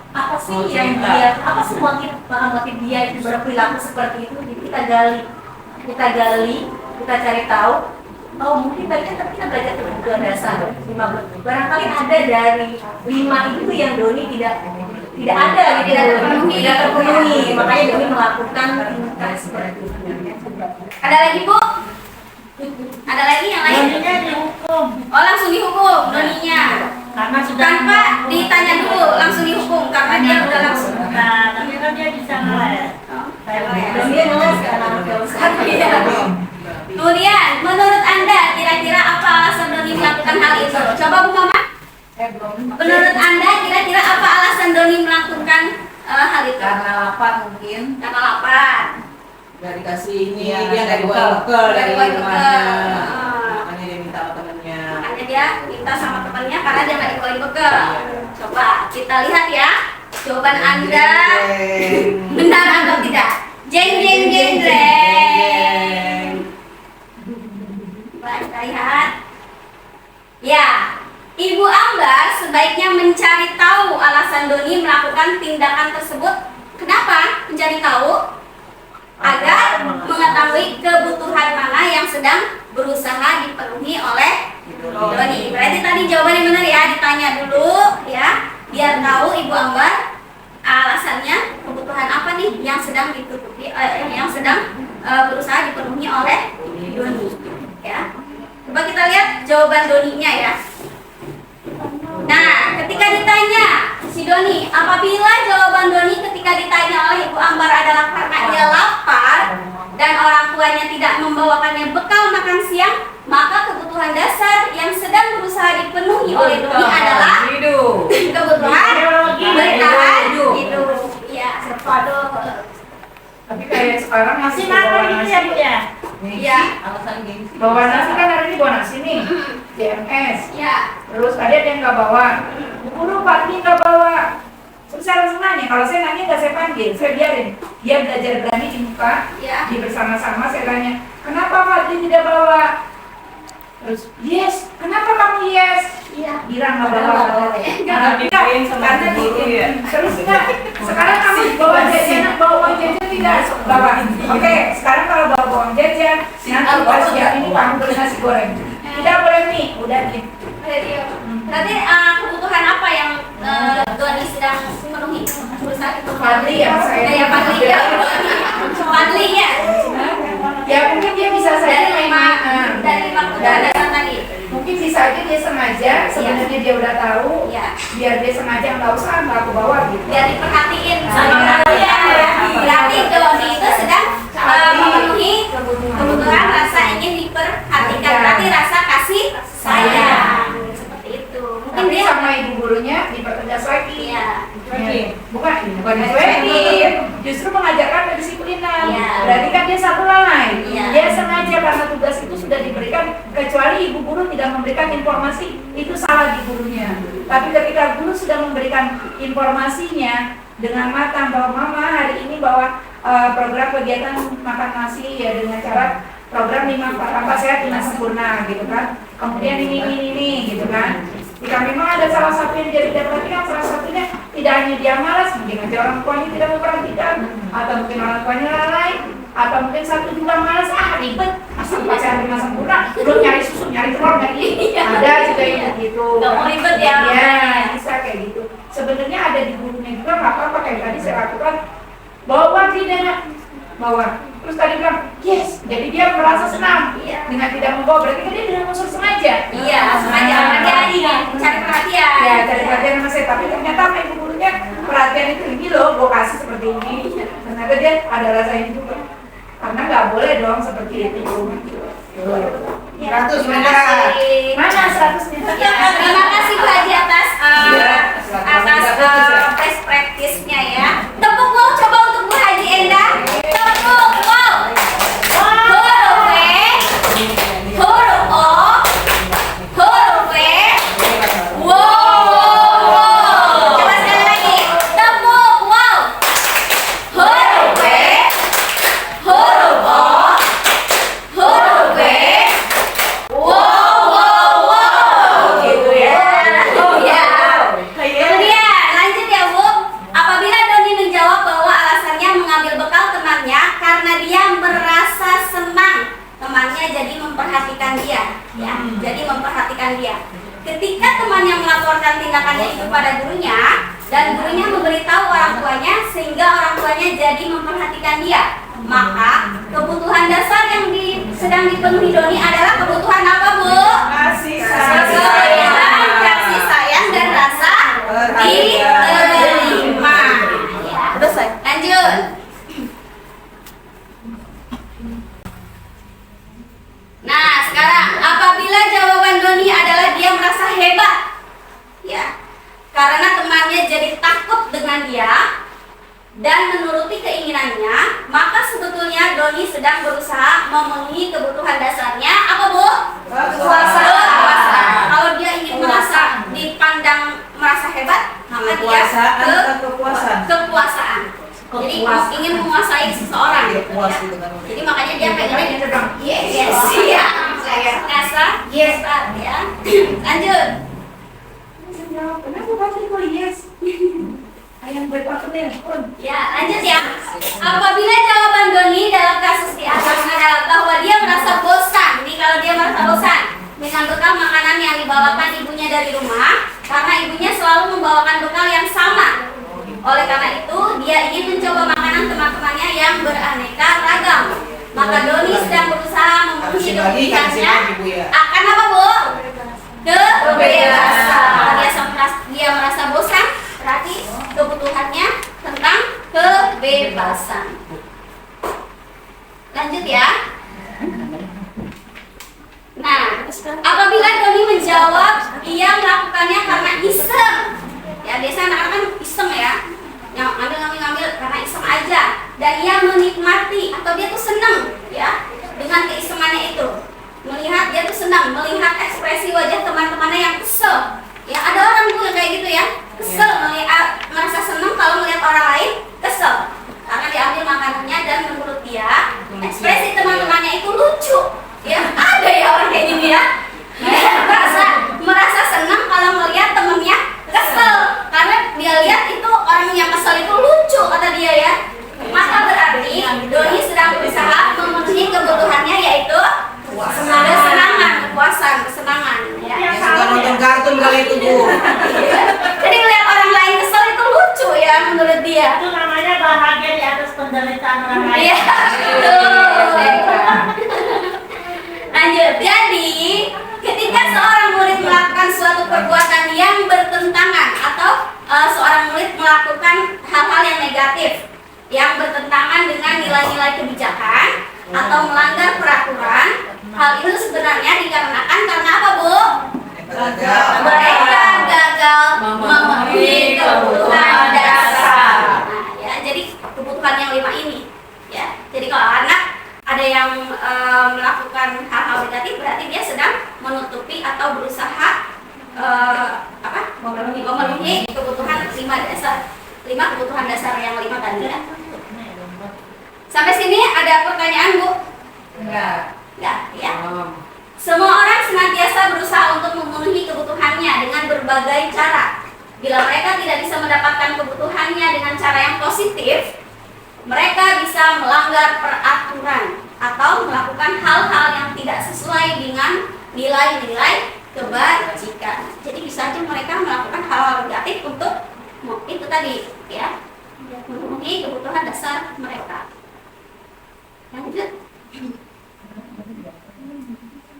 Apa sih Oh, yang cerita. dia? Apa sih motif dia itu berperilaku seperti itu? Jadi kita gali, kita cari tahu. Oh mungkin tadi kan kita belajar kebutuhan dasar 5 barangkali ada dari 5 itu yang Doni tidak ada gitu, tidak terpenuhi, makanya Doni melakukan tingkah seperti itu. Ada lagi Bu? Ada lagi yang lain? Doninya dihukum Oh langsung dihukum Doninya. karena sudah Tanpa ditanya dulu langsung dihukum karena dia udah langsung. Nah, tapi kan dia bisa ngeles. Doni ngeles sekarang. Kemudian menurut Anda kira-kira apa alasan Doni melakukan hal itu? Coba Bu Mama. Menurut Anda kira-kira apa alasan Doni melakukan hal itu? Karena lapar mungkin. Karena lapar. Gak dikasih ini, Iya, dia dari gak bawa bekal dari Dari rumahnya. bekal. Makanya dia minta sama temennya. Makanya dia minta sama temannya karena dia nggak dibawain bekal. Coba kita lihat ya jawaban Anda benar atau tidak. Jeng jeng jeng jeng. Coba kita lihat. Ya, Ibu Ambar sebaiknya mencari tahu alasan Doni melakukan tindakan tersebut. Kenapa mencari tahu? Agar mengetahui kebutuhan mana yang sedang berusaha dipenuhi oleh Doni. Berarti tadi jawabannya benar ya, ditanya dulu ya, biar tahu Ibu Ambar alasannya kebutuhan apa nih yang sedang ditutupi, yang sedang berusaha dipenuhi oleh Doni. Ya, coba kita lihat jawaban Doninya ya. Nah, Ketika ditanya si Doni, apabila jawaban Doni ketika ditanya oleh Ibu Ambar adalah karena ia lapar dan orang tuanya tidak membawakannya bekal makan siang, maka kebutuhan dasar yang sedang berusaha dipenuhi oleh Doni adalah hidup. kebutuhan bertahan hidup. Iya. Tapi kayak sekarang masih bawa nasi. Iya. Alasan gengsi. Bawa nasi kan hari ini bawa nasi nih. DMS. Iya. Terus tadi ada yang nggak bawa. Guru pagi nggak bawa. Terus saya langsung nanya, kalau saya nanya nggak saya panggil, saya biarin. Dia belajar berani di muka, Iya. di bersama-sama saya tanya, kenapa Fadli tidak bawa? Terus, yes, kenapa kamu yes? Iya. Bilang nggak bawa. Karena dipoin sama Karena guru ya. Terus enggak, sekarang kamu bawa jajan, bawa uang jajan tidak bawa. Oke, sekarang kalau bawa uang jajan, nanti pas jam ini kamu beli nasi goreng. Tidak boleh nih, udah nih. Berarti kebutuhan apa yang Doni sedang memenuhi? Berusaha itu Fadli ya, saya. Ya Fadli ya. Fadli ya. Ya mungkin dia bisa saja Dari lima kebutuhan dasar tadi. mungkin bisa aja dia sengaja, sebenarnya dia udah tahu, Ya. biar dia sengaja nggak usah nggak aku bawa gitu. Biar diperhatiin sama kalian. Berarti Doni itu sedang memenuhi kebutuhan rasa ingin diperhatikan. Berarti rasa kasih sayang. Seperti itu. Mungkin Tapi dia sama ibu gurunya dipertegas lagi. Iya. Ya. Bukan dicuekin, justru mengajarkan kedisiplinan. Iya. Berarti kan dia satu lalai. Iya. Dia sengaja karena tugas itu sudah diberikan, kecuali ibu guru tidak memberikan informasi, itu salah di gurunya. Tapi ketika guru sudah memberikan informasinya dengan matang bahwa mama hari ini bawa program kegiatan makan nasi ya dengan cara program 5 apa sehat 5 sempurna gitu kan. Kemudian ini gitu kan. Jika memang ada salah satu yang dia tidak perhatikan, salah satunya tidak hanya dia malas, mungkin aja orang tuanya tidak memperhatikan, atau mungkin orang tuanya lalai, atau mungkin satu juga malas, ribet, asal pacaran 5 sempurna, belum nyari susu, nyari telur, nyari ini, ada juga yang begitu. Nggak mau ribet ya. Iya, bisa kayak gitu. Sebenarnya ada di gurunya juga nggak apa-apa kayak tadi saya lakukan, bawa tidak bawa. Terus tadi bilang, yes, jadi dia merasa senang dengan tidak membawa, berarti kan dia dengan unsur sengaja. Iya, sengaja dia ingin cari perhatian. Ya, cari perhatian sama saya, tapi ternyata sama ibu gurunya perhatian itu ini loh, gue kasih seperti ini. Ternyata dia ada rasa ini juga. Karena nggak boleh dong seperti itu. Ya, 100 terima meter. kasih. Mana 100 meter? Ya, terima kasih Bu Haji atas atas best practice-nya ya. Tepuk wow coba untuk Bu Haji Endah. Tepuk wow. Huruf W, huruf O, huruf W. Wow. Coba sekali lagi. Tepuk wow. Huruf W, huruf O, huruf W. Wow. Gitu ya. Ya. Kemudian lanjut ya Bu. Apabila Doni menjawab bahwa alasannya mengambil bekal temannya karena dia merasa senang temannya jadi memperhatikan dia, ya. Jadi memperhatikan dia. Ketika temannya melaporkan tindakannya itu pada gurunya dan gurunya memberitahu orang tuanya sehingga orang tuanya jadi memperhatikan dia, maka kebutuhan dasar yang sedang dipenuhi Doni adalah kebutuhan apa Bu? Kasih Kasih sayang dan rasa diterima. Ya. Lanjut. Nah, sekarang apabila jawaban Doni adalah dia merasa hebat, ya, karena temannya jadi takut dengan dia dan menuruti keinginannya, maka sebetulnya Doni sedang berusaha memenuhi kebutuhan dasarnya. Apa Bu? Kekuasaan. Kalau dia ingin merasa dipandang merasa hebat, maka dia kekuasaan. Jadi ingin menguasai seseorang. Puas gitu kan. Jadi makanya dia pengen Yes. yes, ya. Saya rasa yes, ya. Lanjut. Kenapa Fadli kok yes? Ayam berpakaian telepon. Ya, lanjut ya. Apabila jawaban Doni dalam kasus di atas adalah bahwa dia merasa bosan, jadi kalau dia merasa bosan dengan bekal makanan yang dibawakan ibunya dari rumah, karena ibunya selalu membawakan bekal yang sama. Oleh karena itu, dia ingin mencoba makanan teman-temannya yang beraneka ragam. Maka Doni sedang berusaha memenuhi kebutuhannya akan apa Bu? Kebebasan. Dia merasa kebebasan. Lanjut ya. Nah, apabila Doni menjawab ia melakukannya karena iseng, ya biasanya anak-anak kan iseng ya, yang ngambil karena iseng aja, dan ia menikmati atau dia tuh senang ya dengan keisengannya itu, melihat dia tuh senang melihat ekspresi wajah teman-temannya yang kesel. Ya ada orang tuh yang kayak gitu ya, kesel melihat, merasa senang kalau melihat orang lain kesel karena diambil makanannya dan menurut dia ekspresi teman-temannya itu lucu. Ya ada ya orang kayak gini ya, merasa senang kalau melihat temennya kesel karena dia lihat itu orang yang kesel itu lucu kata dia ya. Maka berarti Doni sedang berusaha memenuhi kebutuhannya yaitu kesenangan, kepuasan, kesenangan ya. Ya suka nonton kartun kali itu Bu. Jadi melihat orang lain kesel itu lucu ya menurut dia. Itu namanya bahagia di atas penderitaan orang lain. Iya, betul. Lanjut, jadi ketika seorang murid melakukan suatu perbuatan yang bertentangan atau seorang murid melakukan hal-hal yang negatif yang bertentangan dengan nilai-nilai kebijakan atau melanggar peraturan, hal itu sebenarnya dikarenakan karena apa, Bu? Mereka gagal memenuhi kebutuhan dasar. Nah, ya, jadi kebutuhan yang 5 ini, ya. Jadi kalau anak ada yang melakukan hal-hal negatif, berarti dia sedang menutupi atau berusaha memenuhi kebutuhan 5 dasar, 5 kebutuhan dasar yang 5 tadi ya. Sampai sini ada pertanyaan, Bu? Enggak. Enggak, ya. Semua orang senantiasa berusaha untuk memenuhi kebutuhannya dengan berbagai cara. Bila mereka tidak bisa mendapatkan kebutuhannya dengan cara yang positif, mereka bisa melanggar peraturan atau melakukan hal-hal yang tidak sesuai dengan nilai-nilai kebajikan. Jadi bisa aja mereka melakukan hal-hal negatif untuk itu tadi ya, memenuhi kebutuhan dasar mereka. Lanjut.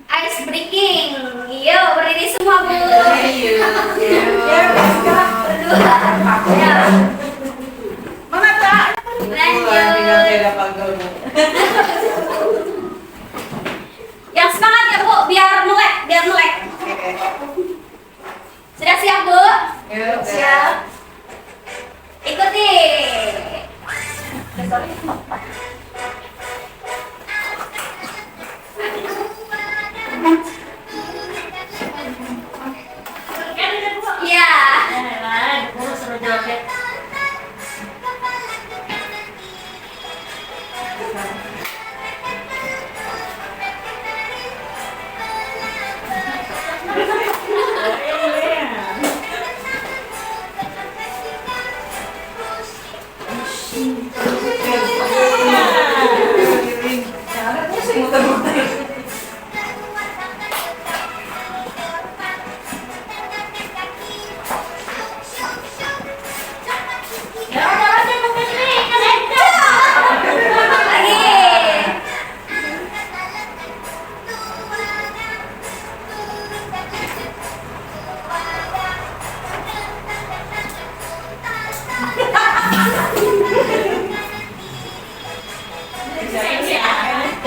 Ice breaking. Yo, berdiri semua, Bu. Berdua. Ya. Mana tak? Lanjut. Yang semangat ya, Bu, biar melek. Sudah siap, Bu? Siap. Ikuti.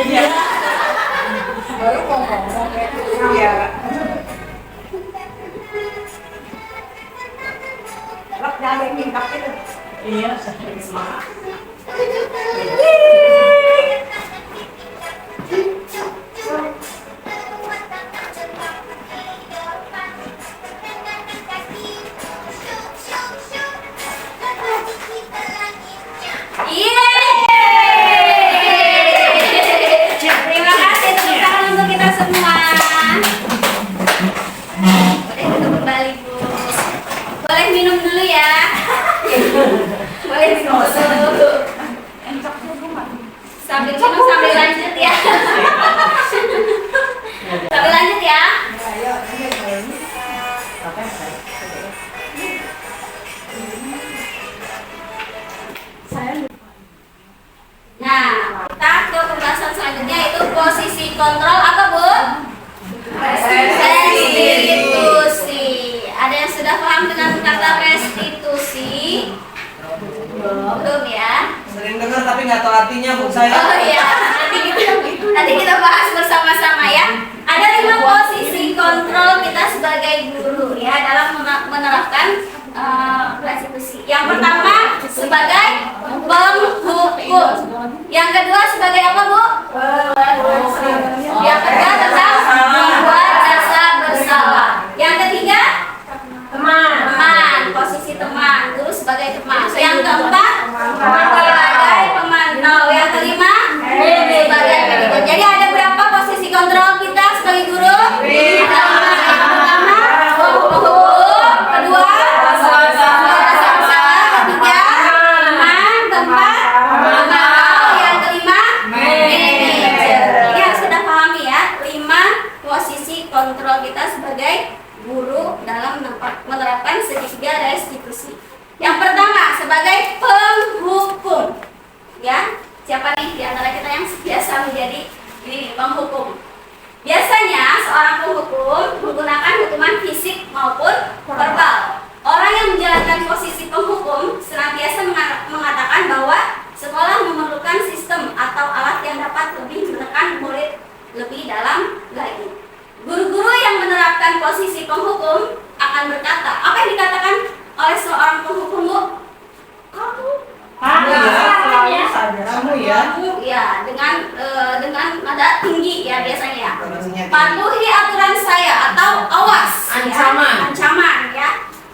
Iya. Baru mau ngomong ya. Lak nyampe tingkat itu. Iya, semangat. Terima kasih tepuk tangan untuk kita semua. Boleh kita kembali, Bu. Boleh minum dulu ya. Boleh minum dulu. Sambil minum sambil lanjut ya. Sambil lanjut ya. Nah, kita ke pembahasan selanjutnya yaitu posisi kontrol apa, Bu? Restitusi. Ada yang sudah paham dengan kata restitusi? Belum ya? Sering dengar tapi nggak tahu artinya Bu saya. Oh iya, nanti kita bahas bersama-sama ya. Ada 5 posisi kontrol kita sebagai guru ya dalam menerapkan restitusi. Yang pertama sebagai penghukum. Yang kedua sebagai apa, Bu? Yang kedua tentang membuat rasa bersalah. Yang ketiga teman, posisi teman, guru sebagai teman. Yang keempat sebagai pemantau. Yang kelima sebagai pengikut. Jadi ada berapa posisi kontrol kita sebagai guru? Yang pertama penghukum, kedua rasa bersalah, ketiga teman, keempat pemantau, yang kelima manajer. Ini harus kita pahami ya, 5 posisi kontrol kita sebagai guru dalam menerapkan segitiga restitusi. Yang pertama sebagai penghukum, ya. Siapa nih di antara kita yang biasa menjadi ini penghukum? Biasanya seorang penghukum menggunakan hukuman fisik maupun verbal. Orang yang menjalankan posisi penghukum senantiasa mengatakan bahwa sekolah memerlukan sistem atau alat yang dapat lebih menekan murid lebih dalam lagi. Guru-guru yang menerapkan posisi penghukum akan berkata, apa yang dikatakan oleh seorang penghukum, Bu? Kamu ya. Kamu ya dengan nada tinggi ya biasanya ya. Tonasinya tinggi. Patuhi aturan saya atau awas. Ancaman. Ya, ancaman ya.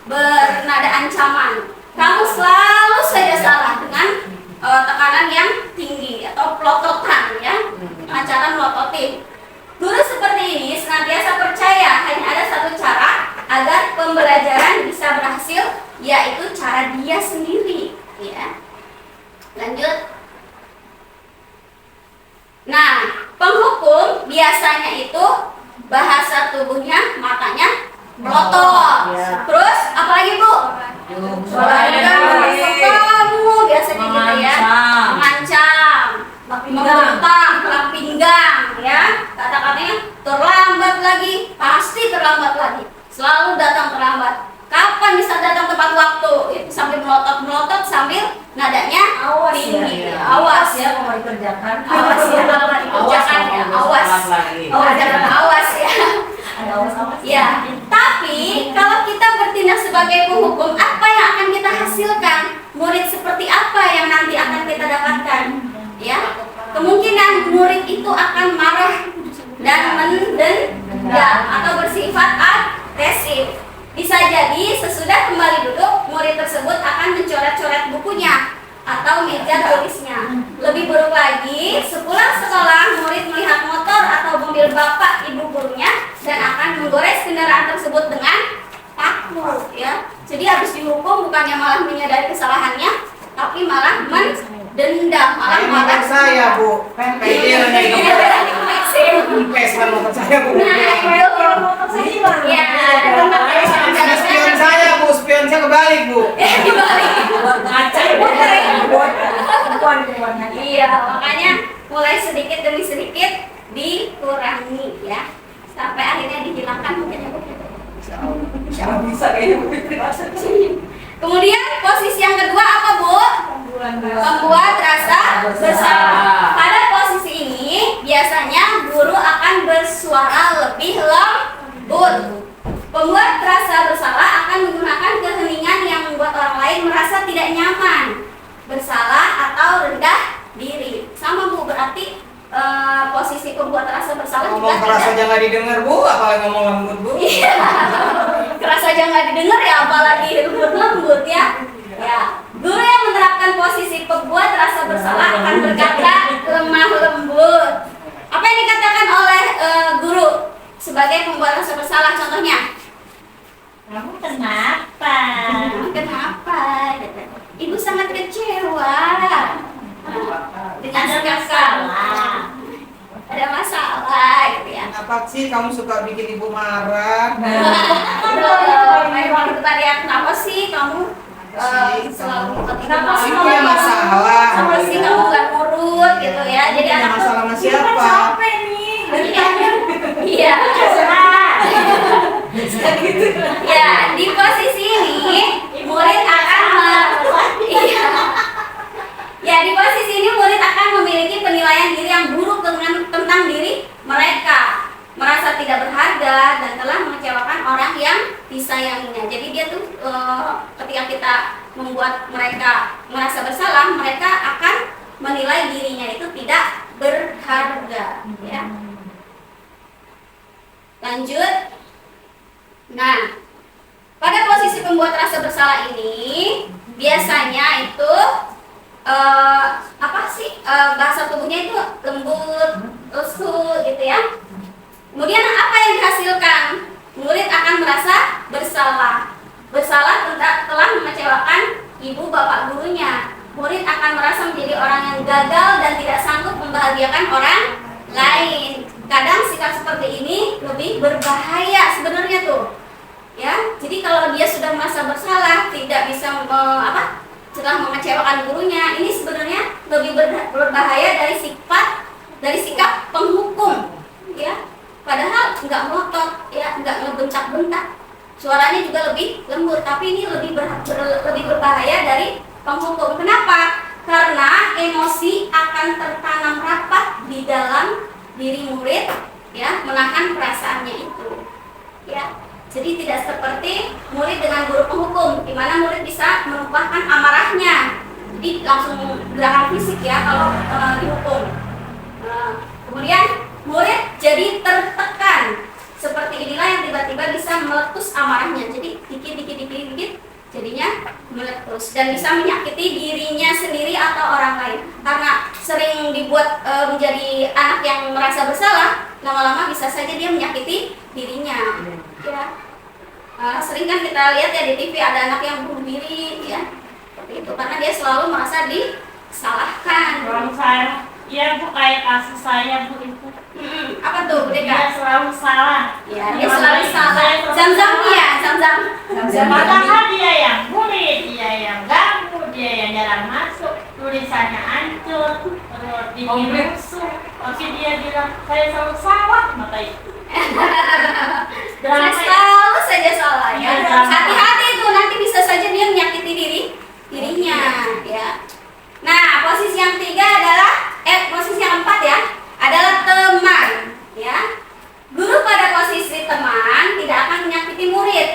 Bernada ancaman. Kamu selalu saja salah dengan tekanan yang tinggi atau pelototan ya. Dengan cara melototin. Guru seperti ini senantiasa percaya hanya ada satu cara agar pembelajaran bisa berhasil, yaitu cara dia sendiri ya. Lanjut. Nah, penghukum biasanya itu bahasa tubuhnya, matanya melotot. Ya. Terus apalagi, Bu? Kamu biasanya gitu ya. Mengancam, membentak, lap pinggang ya. Kata-katanya terlambat lagi, pasti terlambat lagi. Selalu datang terlambat. Kapan bisa datang tepat waktu? Itu sambil melotot sambil nadanya tinggi. Awas ya, mau dikerjakan. awas ya, kalau nggak dikerjakan ya, awas. Awas ya. Ada awas-awas. Ya, tapi kalau kita bertindak sebagai penghukum, apa yang akan kita hasilkan? Murid seperti apa yang nanti akan kita dapatkan? Ya, kemungkinan murid itu akan marah dan mendendam atau bersifat agresif. Bisa jadi sesudah kembali duduk, murid tersebut akan mencoret-coret bukunya atau meja tulisnya. Lebih buruk lagi, sepulang sekolah murid melihat motor atau mobil bapak ibu gurunya dan akan menggores kendaraan tersebut dengan paku ya. Jadi habis dihukum bukannya malah menyadari kesalahannya, tapi malah mendendam, malah marah. Saya Bu, kayak dia dari kempes kan motor saya Bu. Ya, ada tempat Spion saya Bu, spion saya kebalik Bu. Iya, makanya mulai sedikit demi sedikit dikurangi ya, sampai akhirnya dihilangkan mungkin ya Bu. Bisa kayaknya Bu. Kemudian posisi yang kedua apa, Bu? Membuat rasa bersalah. Pada posisi ini biasanya guru akan bersuara lebih lembut. Pembuat rasa bersalah akan menggunakan keheningan yang membuat orang lain merasa tidak nyaman, bersalah atau rendah diri. Sama Bu, berarti posisi pembuat rasa bersalah juga Ngomong keras tidak. aja nggak didengar Bu, apalagi ngomong lembut Bu. Iya, keras aja nggak didengar ya, apalagi lembut ya. Ya, guru yang menerapkan posisi pembuat rasa bersalah akan berkata lemah lembut. Apa yang dikatakan oleh guru sebagai pembuat rasa bersalah? Contohnya, Kamu kenapa? kenapa? Ibu sangat kecewa dengan sikap kamu. Ada masalah gitu ya. Apa sih kamu suka bikin ibu marah? Memang tadi ya, kenapa sih kamu selalu Kenapa sih Ibu punya masalah. Kenapa sih kamu gak nurut gitu ya? Jadi Punya anak masalah sama siapa? Capek nih. Iya. Ya, di posisi ini murid akan iya. Ya, di posisi ini murid membuat mereka merasa bersalah, mereka akan menilai dirinya itu tidak berharga, ya. Lanjut. Nah, pada posisi pembuat rasa bersalah ini biasanya itu bahasa tubuhnya itu lembut, lusuh gitu ya. Kemudian apa yang dihasilkan? Murid akan merasa bersalah. Bersalah telah mengecewakan ibu bapak gurunya. Murid akan merasa menjadi orang yang gagal dan tidak sanggup membahagiakan orang lain. Kadang sikap seperti ini lebih berbahaya sebenarnya tuh. Ya, jadi kalau dia sudah merasa bersalah, tidak bisa telah mengecewakan gurunya, ini sebenarnya lebih berbahaya dari sikap penghukum, ya. Padahal nggak ngotot, ya, nggak ngebentak-bentak, suaranya juga lebih lembut, tapi ini lebih berbahaya dari penghukum. Kenapa? Karena emosi akan tertanam rapat di dalam diri murid, ya, menahan perasaannya itu, ya. Jadi tidak seperti murid dengan guru penghukum, di mana murid bisa menumpahkan amarahnya, jadi langsung gerakan fisik, ya, kalau dihukum. Kemudian murid jadi tertekan, seperti inilah yang tiba-tiba bisa meletus amarahnya. Jadi dikit, jadinya meletus dan bisa menyakiti dirinya sendiri atau orang lain. Karena sering dibuat menjadi anak yang merasa bersalah, lama-lama bisa saja dia menyakiti dirinya. Ya, sering kan kita lihat ya di TV ada anak yang bunuh diri, ya, seperti itu karena dia selalu merasa disalahkan. Kalau saya, ya Bu, kayak kasus saya Bu itu. Apa tuh, Bu Deka? Dia selalu salah. Ya, dia selalu salah. Zam-zam ya, zam-zam. Padahal dia yang bully, dia yang ganggu, dia yang jarang masuk, tulisannya hancur, terus bikin rusuh. Tapi dia bilang saya selalu salah, maka itu. Saya selalu saja salah, ya. Hati-hati itu, nanti bisa saja dia menyakiti dirinya, ya. Nah, posisi yang posisi yang keempat, ya, adalah teman, ya. Guru pada posisi teman tidak akan menyakiti murid,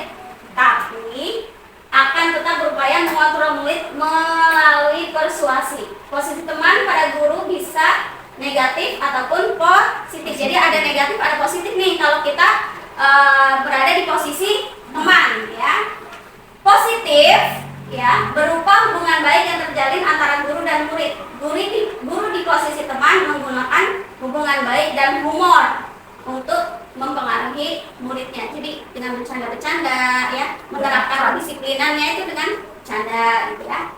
tapi akan tetap berupaya mengontrol murid melalui persuasi. Posisi teman pada guru bisa negatif ataupun positif. Jadi ada negatif, ada positif nih kalau kita berada di posisi teman, ya. Positif, ya, berupa hubungan baik yang terjalin antara guru dan murid. Guru di posisi teman menggunakan hubungan baik dan humor untuk mempengaruhi muridnya. Jadi dengan bercanda-bercanda, ya, menerapkan kedisiplinannya itu dengan canda, gitu ya.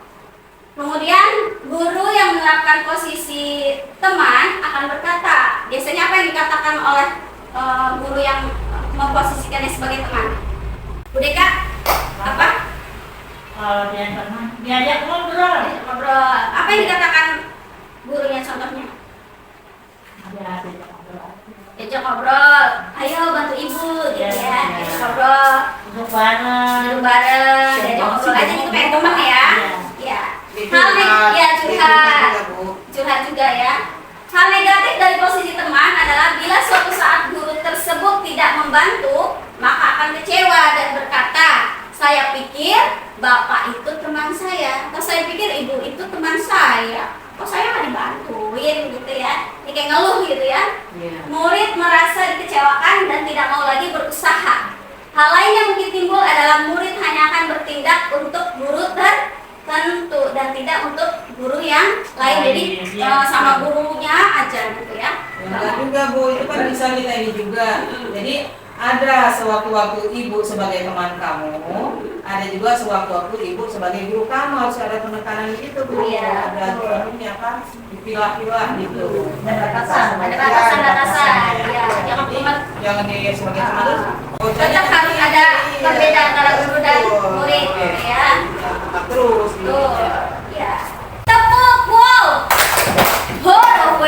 Kemudian guru yang menerapkan posisi teman akan berkata, biasanya apa yang dikatakan oleh guru yang memposisikannya sebagai teman? Bu Deka, apa? Kalau dia teman, diajak ngobrol. Ngobrol. Apa yang dikatakan gurunya contohnya? Diajak ngobrol. Ayo bantu ibu, gitu ya. Diajak ngobrol. Duduk bareng. Diajak ngobrol aja gitu kayak teman ya. Ya. Curhat juga ya. Hal negatif dari posisi teman adalah bila suatu saat guru tersebut tidak membantu, maka akan kecewa dan berkata, saya pikir bapak itu teman saya, atau saya pikir ibu itu teman saya, kok saya nggak dibantuin, gitu ya. Ini kayak ngeluh gitu ya. Murid merasa dikecewakan dan tidak mau lagi berusaha. Hal lain yang mungkin timbul adalah murid hanya akan bertindak untuk guru tertentu dan tidak untuk guru yang lain. Jadi sama gurunya aja gitu ya. Enggak juga Bu, itu kan bisa kita ini juga. Jadi ada sewaktu-waktu ibu sebagai teman kamu, ada juga sewaktu-waktu ibu sebagai guru kamu, harus ada penekanan gitu Bu. Iya, Ada aturannya kan, dipilah-pilah gitu. Ada batasan. Ya, Jangan di sebagai teman. tetap harus ada perbedaan antara guru dan murid, ya. Terus gitu. Tuh, ya. Tepuk wow. Huruf W,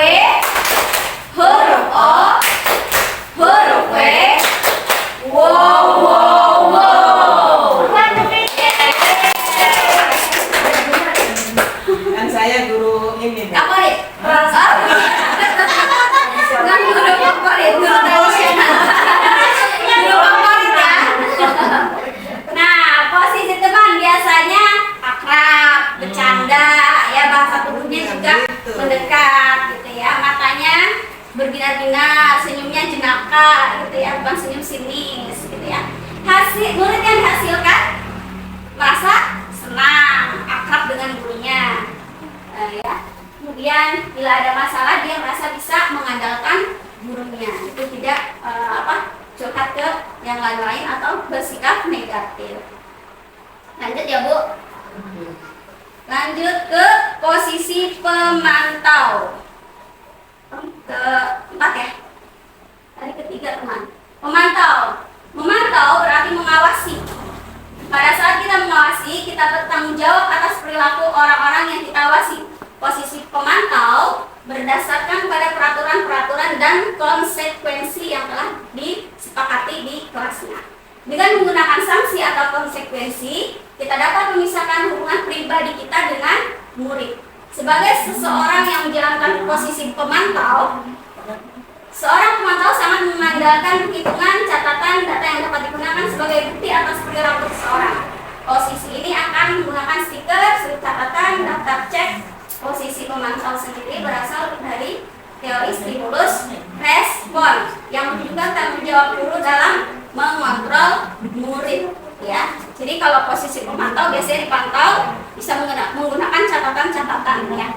huruf O, huruf W. Wow. Kan saya guru ini. Favorit. Bukan guru favorit, guru tradisional. Guru favorit ya. Nah, posisi teman biasanya akrab. gitu ya, bukan senyum sinis gitu ya. Murid yang dihasilkan merasa senang, akrab dengan gurunya, ya. Kemudian bila ada masalah dia merasa bisa mengandalkan gurunya, itu tidak curhat ke yang lain-lain atau bersikap negatif. Lanjut ya Bu. Lanjut ke posisi pemantau. Keempat ya. Tadi ketiga teman. Memantau berarti mengawasi. Pada saat kita mengawasi, kita bertanggung jawab atas perilaku orang-orang yang kita awasi. Posisi pemantau berdasarkan pada peraturan-peraturan dan konsekuensi yang telah disepakati di kelasnya. Dengan menggunakan sanksi atau konsekuensi, kita dapat memisahkan hubungan pribadi kita dengan murid. Sebagai seseorang yang menjalankan posisi pemantau, seorang pemantau sangat mengandalkan hitungan, catatan, data yang dapat digunakan sebagai bukti atas perilaku seseorang. Posisi ini akan menggunakan stiker, sudut catatan, daftar cek. Posisi pemantau sendiri berasal dari teori stimulus respon yang juga tanggung jawab guru dalam mengontrol murid, ya. Jadi kalau posisi pemantau biasanya dipantau bisa menggunakan catatan-catatan, ya.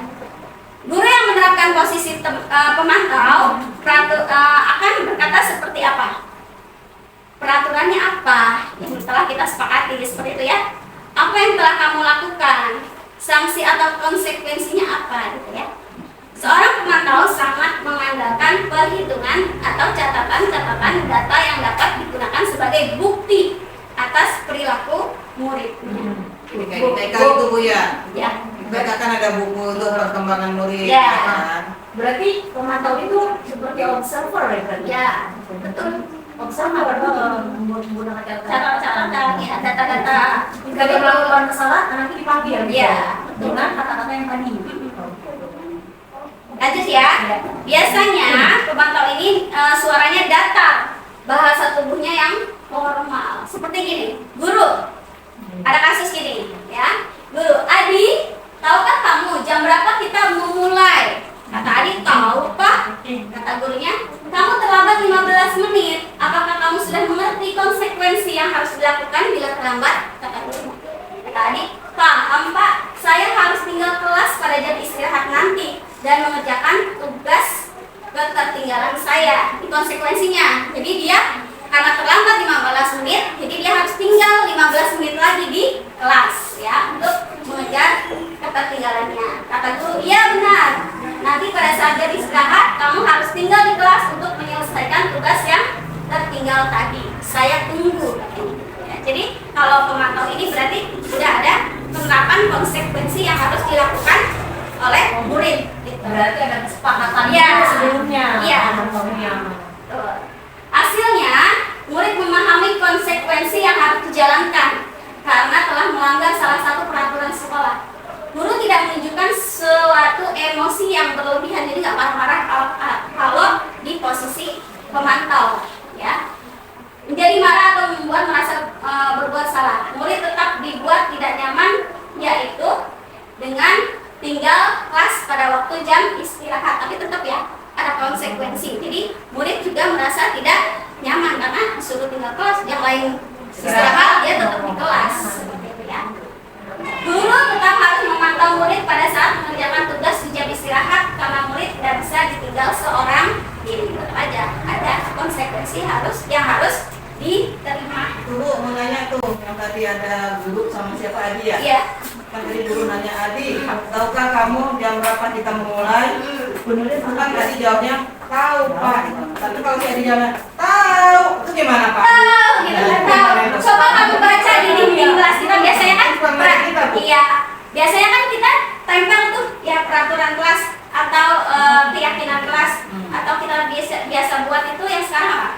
Guru yang menerapkan posisi pemantau akan berkata seperti apa? Peraturannya apa yang telah kita sepakati, seperti itu ya. Apa yang telah kamu lakukan? Sanksi atau konsekuensinya apa, gitu ya. Seorang pemantau sangat mengandalkan perhitungan atau catatan-catatan data yang dapat digunakan sebagai bukti atas perilaku murid. Kayak itu Bu ya. Ya. Mereka kan ada buku untuk perkembangan murid. Ya. Kan? Berarti pemantau itu seperti observer ya kan? Ya, betul. Observer menggunakan Catatan, ya, data-data. Jika dia melakukan kesalahan, nanti dipanggil Ya, dengan kata-kata yang tadi. Lanjut ya. Biasanya pemantau ini suaranya datar, bahasa tubuhnya yang formal. Seperti gini, guru. Ada kasus gini, ya. Guru, Adi, tahukah kamu jam berapa kita memulai? Kata Adi, tahu Pak. Kata gurunya, kamu terlambat 15 menit. Apakah kamu sudah mengerti konsekuensi yang harus dilakukan bila terlambat? Kata gurunya. Kata Adi, paham Pak. Saya harus tinggal kelas pada jam istirahat nanti dan mengerjakan tugas ketertinggalan saya. Ini konsekuensinya. Jadi dia karena terlambat 15 menit, jadi dia harus tinggal 15 menit lagi di kelas, ya, untuk mengejar ketertinggalannya. Kata guru, iya benar. Nanti pada saat jam istirahat, kamu harus tinggal di kelas untuk menyelesaikan tugas yang tertinggal tadi. Saya tunggu. Ya, jadi kalau pemantau ini berarti sudah ada penerapan konsekuensi yang harus dilakukan oleh murid. Gitu. Berarti ada kesepakatan Ya. sebelumnya. Iya. Pemantaunya. Hasilnya, murid memahami konsekuensi yang harus dijalankan karena telah melanggar salah satu peraturan sekolah. Guru tidak menunjukkan suatu emosi yang berlebihan, jadi nggak marah-marah kalau di posisi pemantau, ya. Menjadi marah atau membuat merasa berbuat salah. Murid tetap dibuat tidak nyaman, yaitu dengan tinggal kelas pada waktu jam istirahat, tapi tetap ya ada konsekuensi. Jadi murid juga merasa tidak nyaman karena disuruh tinggal kelas, yang lain istirahat dia tetap di kelas, seperti itu ya. Guru tetap harus memantau murid pada saat mengerjakan tugas di jam istirahat karena murid tidak bisa ditinggal seorang diri. Tetap aja ada konsekuensi yang harus diterima. Guru mau nanya tuh, yang tadi ada guru sama siapa Adi ya? Iya. Kan tadi guru nanya Adi, tahukah kamu jam berapa kita memulai? Benerin kan Adi jawabnya tahu Pak. Tapi kalau si Adi jawabnya tahu, itu gimana Pak? Tahu, gitu kan tahu. Coba kamu baca di dinding kelas kita biasanya kan, iya, biasanya kan kita tempel tuh ya peraturan kelas atau keyakinan kelas, atau kita biasa buat itu yang sekarang apa?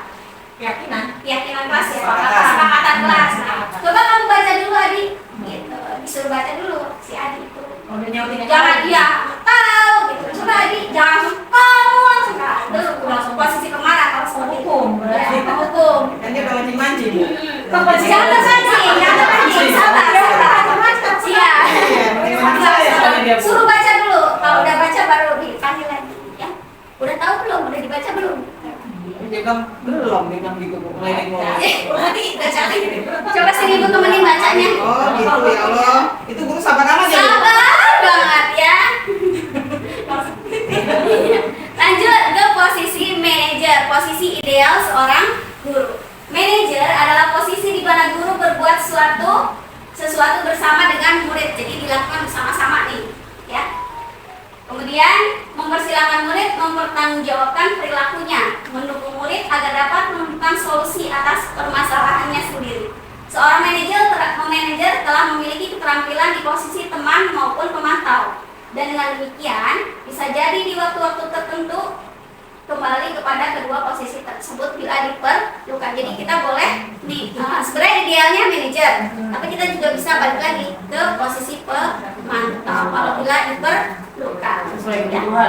Keyakinan kelas ya, kesepakatan kelas. Nah, coba kamu baca dulu Adi, gitu. Disuruh baca dulu si Adi itu. Jangan dia tahu, gitu. Coba Adi, jangan kamu langsung itu langsung posisi pemarah kalau seperti itu. Ya, hukum. Kan dia udah mancing-mancing. Jangan terpancing, sabar. Iya. Suruh baca dulu. Kalau udah baca baru dipanggil lagi. Ya. Udah tahu belum? Udah dibaca belum? Dia bilang belum. murid, jadi dilakukan bersama-sama nih, ya. Kemudian mempersilahkan murid mempertanggungjawabkan perilakunya, mendukung murid agar dapat menemukan solusi atas permasalahannya sendiri. Seorang manajer telah memiliki keterampilan di posisi teman maupun pemantau, dan dengan demikian bisa jadi di waktu-waktu tertentu kembali kepada kedua posisi tersebut bila diperlukan. Jadi kita boleh sebenarnya idealnya manajer, tapi kita juga bisa balik lagi ke posisi pemantau kalau bila diperlukan.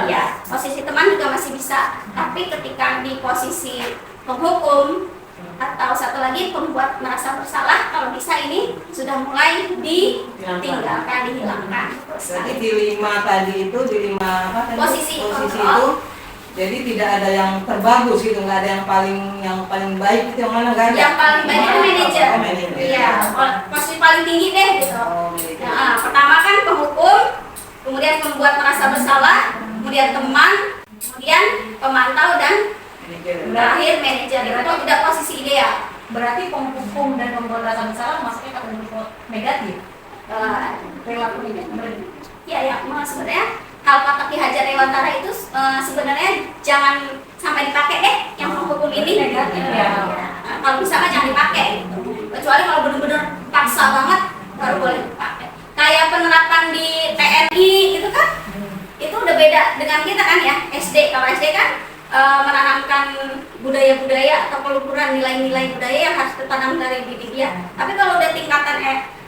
Ya, posisi teman juga masih bisa, tapi ketika di posisi penghukum atau satu lagi pembuat merasa bersalah, kalau bisa ini sudah mulai ditinggalkan, dihilangkan. Berarti di 5 tadi itu, di 5 apa tadi? Posisi itu, kontrol. jadi tidak ada yang terbagus gitu, nggak ada yang paling baik itu yang mana nggak ada? Yang paling baik itu manajer. Oh, manajer. Iya, posisi paling tinggi deh gitu. Oh, manajer. Nah, pertama kan penghukum, kemudian pembuat merasa bersalah, kemudian teman, kemudian pemantau, dan Manajer. terakhir manajer. Itu tidak posisi ideal. Berarti penghukum dan pembuat rasa bersalah masuknya kategori negatif. Perilaku negatif. Ya, ya, sebenarnya hal kata Ki Hajar Dewantara itu sebenarnya jangan sampai dipakai deh yang penghukum ini. Negatif ya. Nah, kalau bisa mah jangan dipakai gitu. Kecuali kalau benar-benar paksa banget baru boleh dipakai. Kayak penerapan di TNI gitu kan, itu udah beda dengan kita kan ya. SD, kalau SD kan menanamkan budaya-budaya atau peluruhan nilai-nilai budaya yang harus tertanam dari diri dia. Tapi kalau udah tingkatan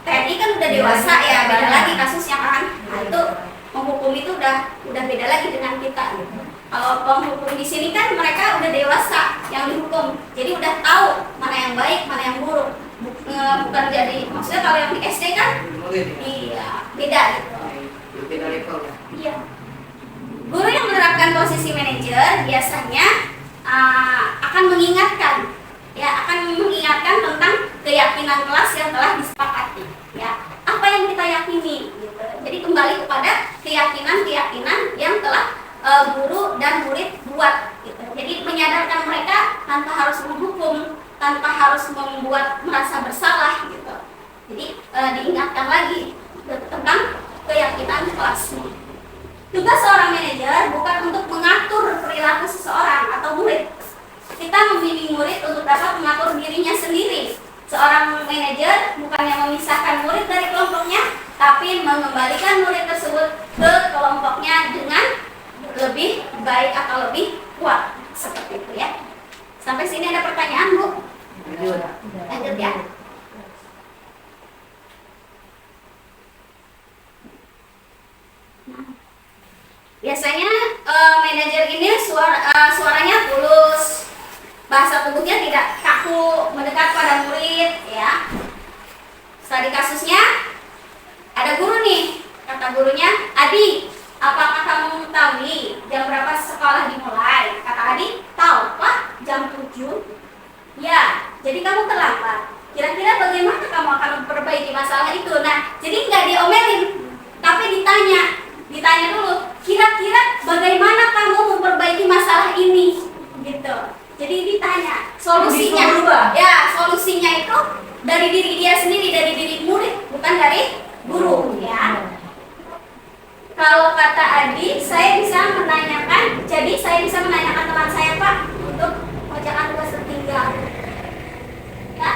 TNI kan udah dewasa ya, beda lagi kasusnya kan. Nah, itu penghukum itu udah beda lagi dengan kita gitu. Kalau penghukum di sini kan mereka udah dewasa yang dihukum, jadi udah tahu mana yang baik, mana yang buruk. Bukan jadi, maksudnya kalau yang di SD kan, iya beda gitu. Beda level ya. Iya. Guru yang menerapkan posisi manajer biasanya akan mengingatkan tentang keyakinan kelas yang telah disepakati. Ya, apa yang kita yakini? Gitu. Jadi kembali kepada keyakinan yang telah guru dan murid buat. Gitu. Jadi menyadarkan mereka tanpa harus menghukum, tanpa harus membuat merasa bersalah. Gitu. Jadi diingatkan lagi tentang keyakinan kelasnya. Tugas seorang manajer bukan untuk mengatur perilaku seseorang atau murid. Kita membimbing murid untuk dapat mengatur dirinya sendiri. Seorang manajer bukannya memisahkan murid dari kelompoknya, tapi mengembalikan murid tersebut ke kelompoknya dengan lebih baik atau lebih kuat. Seperti itu ya. Sampai sini ada pertanyaan, Bu? Lanjut ya. Biasanya manajer ini suaranya tulus, bahasa tubuhnya tidak kaku, mendekat pada murid, ya. Studi kasusnya ada guru nih, kata gurunya, "Adi, apakah kamu mengetahui jam berapa sekolah dimulai?" Kata Adi, "Tahu, Pak, jam 7." "Ya, jadi kamu terlambat. Kira-kira bagaimana kamu akan memperbaiki masalah itu?" Nah, jadi nggak diomelin, tapi ditanya dulu, kira-kira bagaimana kamu memperbaiki masalah ini, gitu. Jadi ditanya solusinya, ya solusinya itu dari diri dia sendiri, dari diri murid, bukan dari guru, ya. Kalau kata Adi, saya bisa menanyakan teman saya, Pak, untuk bacaan tugas tertinggal. Ya,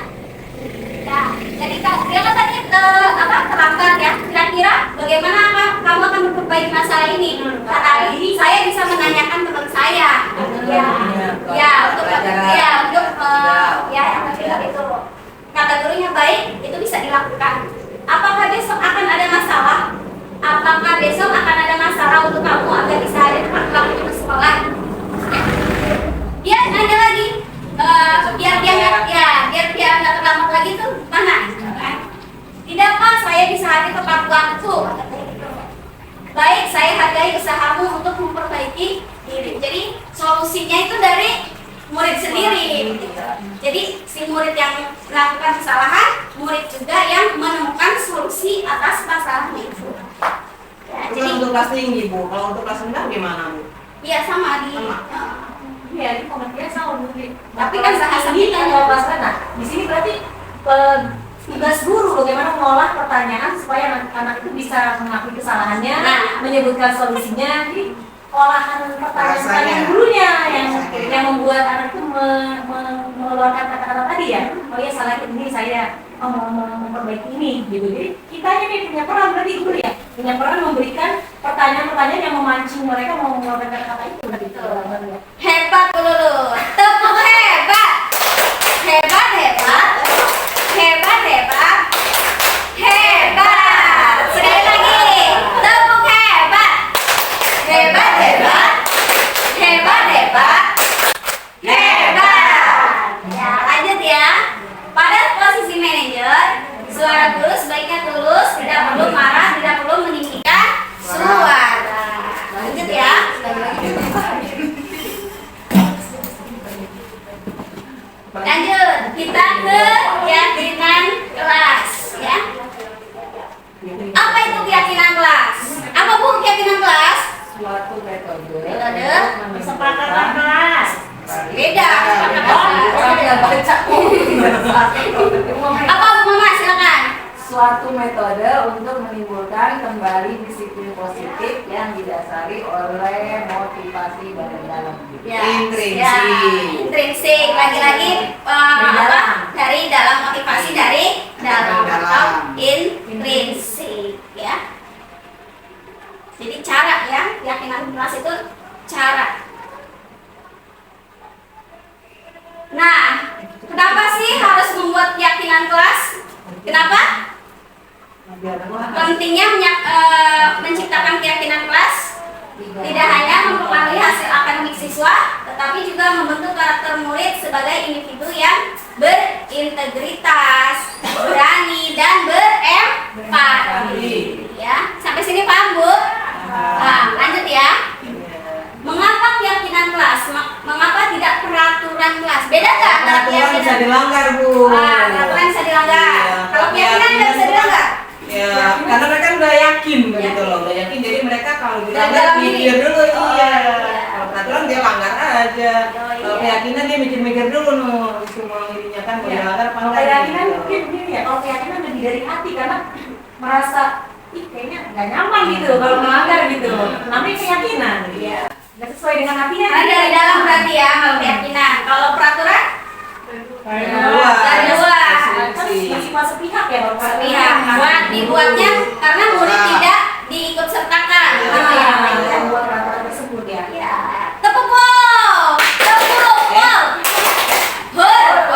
ya. Jadi dia kan tadi terlambat ya. Kira-kira bagaimana kamu akan memperbaiki masalah ini? Kata Adi, saya bisa menanyakan teman saya. Yang kecil itu. Kata gurunya, baik, itu bisa dilakukan. Apakah besok akan ada masalah? Untuk kamu agar bisa ada tempat kamu ke sekolah? Dia nanya lagi, biar dia nggak terlambat lagi tuh mana? Tidak, Pak, saya bisa hadir tepat waktu. Baik, saya hargai usahamu untuk memperbaiki diri. Jadi solusinya itu dari murid sendiri. Jadi si murid yang melakukan kesalahan, murid juga yang menemukan solusi atas masalahnya itu. Ya, Jadi jadi untuk kelas tinggi, Bu. Kalau untuk kelas rendah gimana, Bu? ya sama di. Iya, ini pengertiannya sama mungkin. Tapi kan bahasa ini kita kan ya. kalau bahasa nah, di sini berarti tugas guru bagaimana mengolah pertanyaan supaya anak-anak itu bisa mengakui kesalahannya, menyebutkan solusinya. Jadi olahan pertanyaan gurunya yang membuat anak itu mengeluarkan kata-kata tadi ya. Oh ya salah ini saya mau memperbaiki ini gitu. Jadi kitanya nih punya peran berarti guru ya, punya peran memberikan pertanyaan-pertanyaan yang memancing mereka mau mengeluarkan kata-kata itu berarti. Hebat Lulu, tepuk hebat, hebat hebat, hebat hebat, hebat. Sekali lagi, tepuk hebat, hebat hebat, hebat hebat, hebat. Ya lanjut ya. Pada posisi manajer, suara guru sebaiknya tulus, tidak perlu marah, tidak perlu meninggikan suara. Lanjut ya. Lanjut, kita ke keyakinan kelas ya. Apa itu keyakinan kelas? Apa Bu keyakinan kelas? Suatu metode Kesepakatan kelas. Beda. Apa Bu Mama silakan. Suatu metode untuk menimbulkan kembali disiplin positif yang didasari oleh motivasi dari dalam diri. Ya, Intrinsik. ya, intrinsik. Lagi-lagi apa? Dari dalam motivasi dari dalam atau intrinsik ya. Jadi cara ya, keyakinan kelas itu cara. Nah, kenapa sih harus membuat keyakinan kelas? Kenapa? Pentingnya menciptakan keyakinan kelas tidak hanya mempengaruhi hasil akademik siswa, tetapi juga membentuk karakter murid sebagai individu yang berintegritas, berani, dan berempati. Ya, sampai sini paham Bu? Nah, lanjut ya. Mengapa keyakinan kelas? Mengapa tidak peraturan kelas? Beda nggak antara Peraturan bisa keyakinan? dilanggar Bu. Peraturan bisa dilanggar. Kalau keyakinan nggak bisa dilanggar. Ya, karena mereka udah yakin begitu loh, udah yakin. Jadi mereka kalau Dalam dilanggar diri. mikir dulu Oh, iya. iya. Kalau peraturan dia langgar aja. Oh, Kalau iya. keyakinan dia mikir-mikir dulu nih, semua ininya kan mau dilanggar apa Kalau enggak keyakinan gitu. mungkin gini ya, kalau keyakinan lebih dari hati karena merasa ih kayaknya nggak nyaman gitu kalau melanggar gitu. Namanya keyakinan, ya nggak sesuai dengan hatinya. Ada dari dalam berarti ya kalau keyakinan. Kalau peraturan dari luar. Masih sepihak ya kalau Sepihak. Karena dibuatnya karena murid tidak diikut sertakan. Gitu ya. yang buat peraturan tersebut ya. Ya. Tepuk wow. Tepuk wow. Huruf W,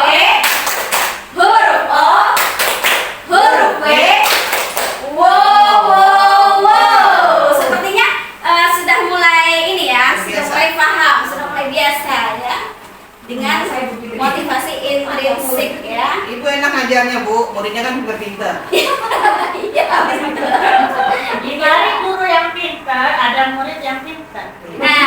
huruf O, huruf W. Wow. Sepertinya sudah mulai ini ya, sudah mulai paham, sudah mulai biasa ya. Dengan motivasi intrinsik ya. Ibu enak ngajarnya Bu, muridnya kan pinter-pinter. Iya, betul. Di balik guru yang pintar, ada murid yang pintar. Nah,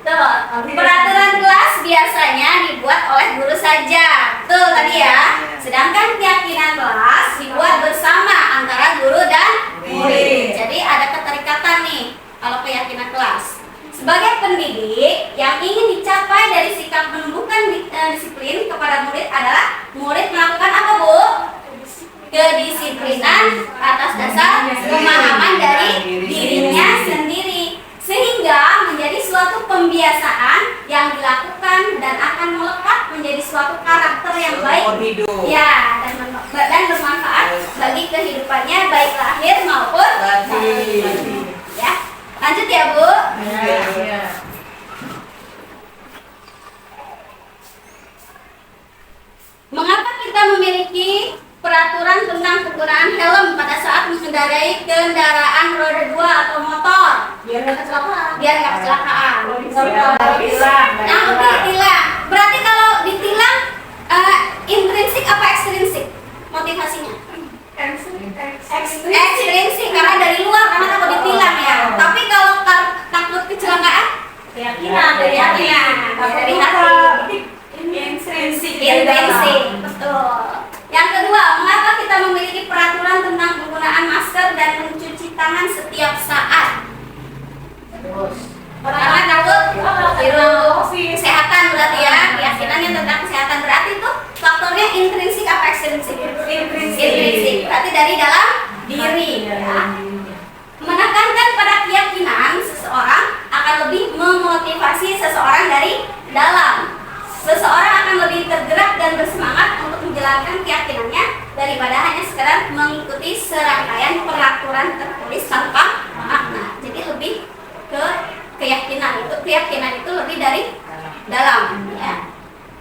tuh, peraturan kelas biasanya dibuat oleh guru saja. Tuh tadi ya. Sedangkan keyakinan kelas dibuat bersama antara guru dan murid. Jadi ada keterikatan nih kalau keyakinan kelas. Sebagai pendidik, yang ingin dicapai dari sikap menumbuhkan disiplin kepada murid adalah murid melakukan apa Bu? Kedisiplinan atas dasar pemahaman dari dirinya sendiri, sehingga menjadi suatu pembiasaan yang dilakukan dan akan melekat menjadi suatu karakter yang baik Hidup. ya dan bermanfaat bagi kehidupannya baik lahir maupun batin. Ya, lanjut ya Bu. Mengapa kita memiliki peraturan tentang penggunaan helm pada saat mengendarai kendaraan roda 2 atau motor? Biar nggak kecelakaan. Biar nggak kecelakaan. Ditilang. Nah, ditilang. Berarti kalau ditilang intrinsik apa ekstrinsik motivasinya? Ekstrinsik karena dari luar, karena takut ditilang ya. Tapi kalau takut kecelakaan, Keyakinan dari hati. dari hati. Intrinsik. Intrinsik, betul. Yang kedua, mengapa kita memiliki peraturan tentang penggunaan masker dan mencuci tangan setiap saat? Karena takut virus kesehatan berarti ya, keyakinannya tentang kesehatan berarti itu faktornya intrinsik apa Intrinsik. Berarti dari dalam diri. Ya. Menekankan pada keyakinan seseorang akan lebih memotivasi seseorang dari dalam. Seseorang akan lebih tergerak dan bersemangat untuk menjalankan keyakinannya daripada hanya sekedar mengikuti serangkaian peraturan tertulis tanpa makna. Jadi lebih ke keyakinan itu lebih dari dalam, ya.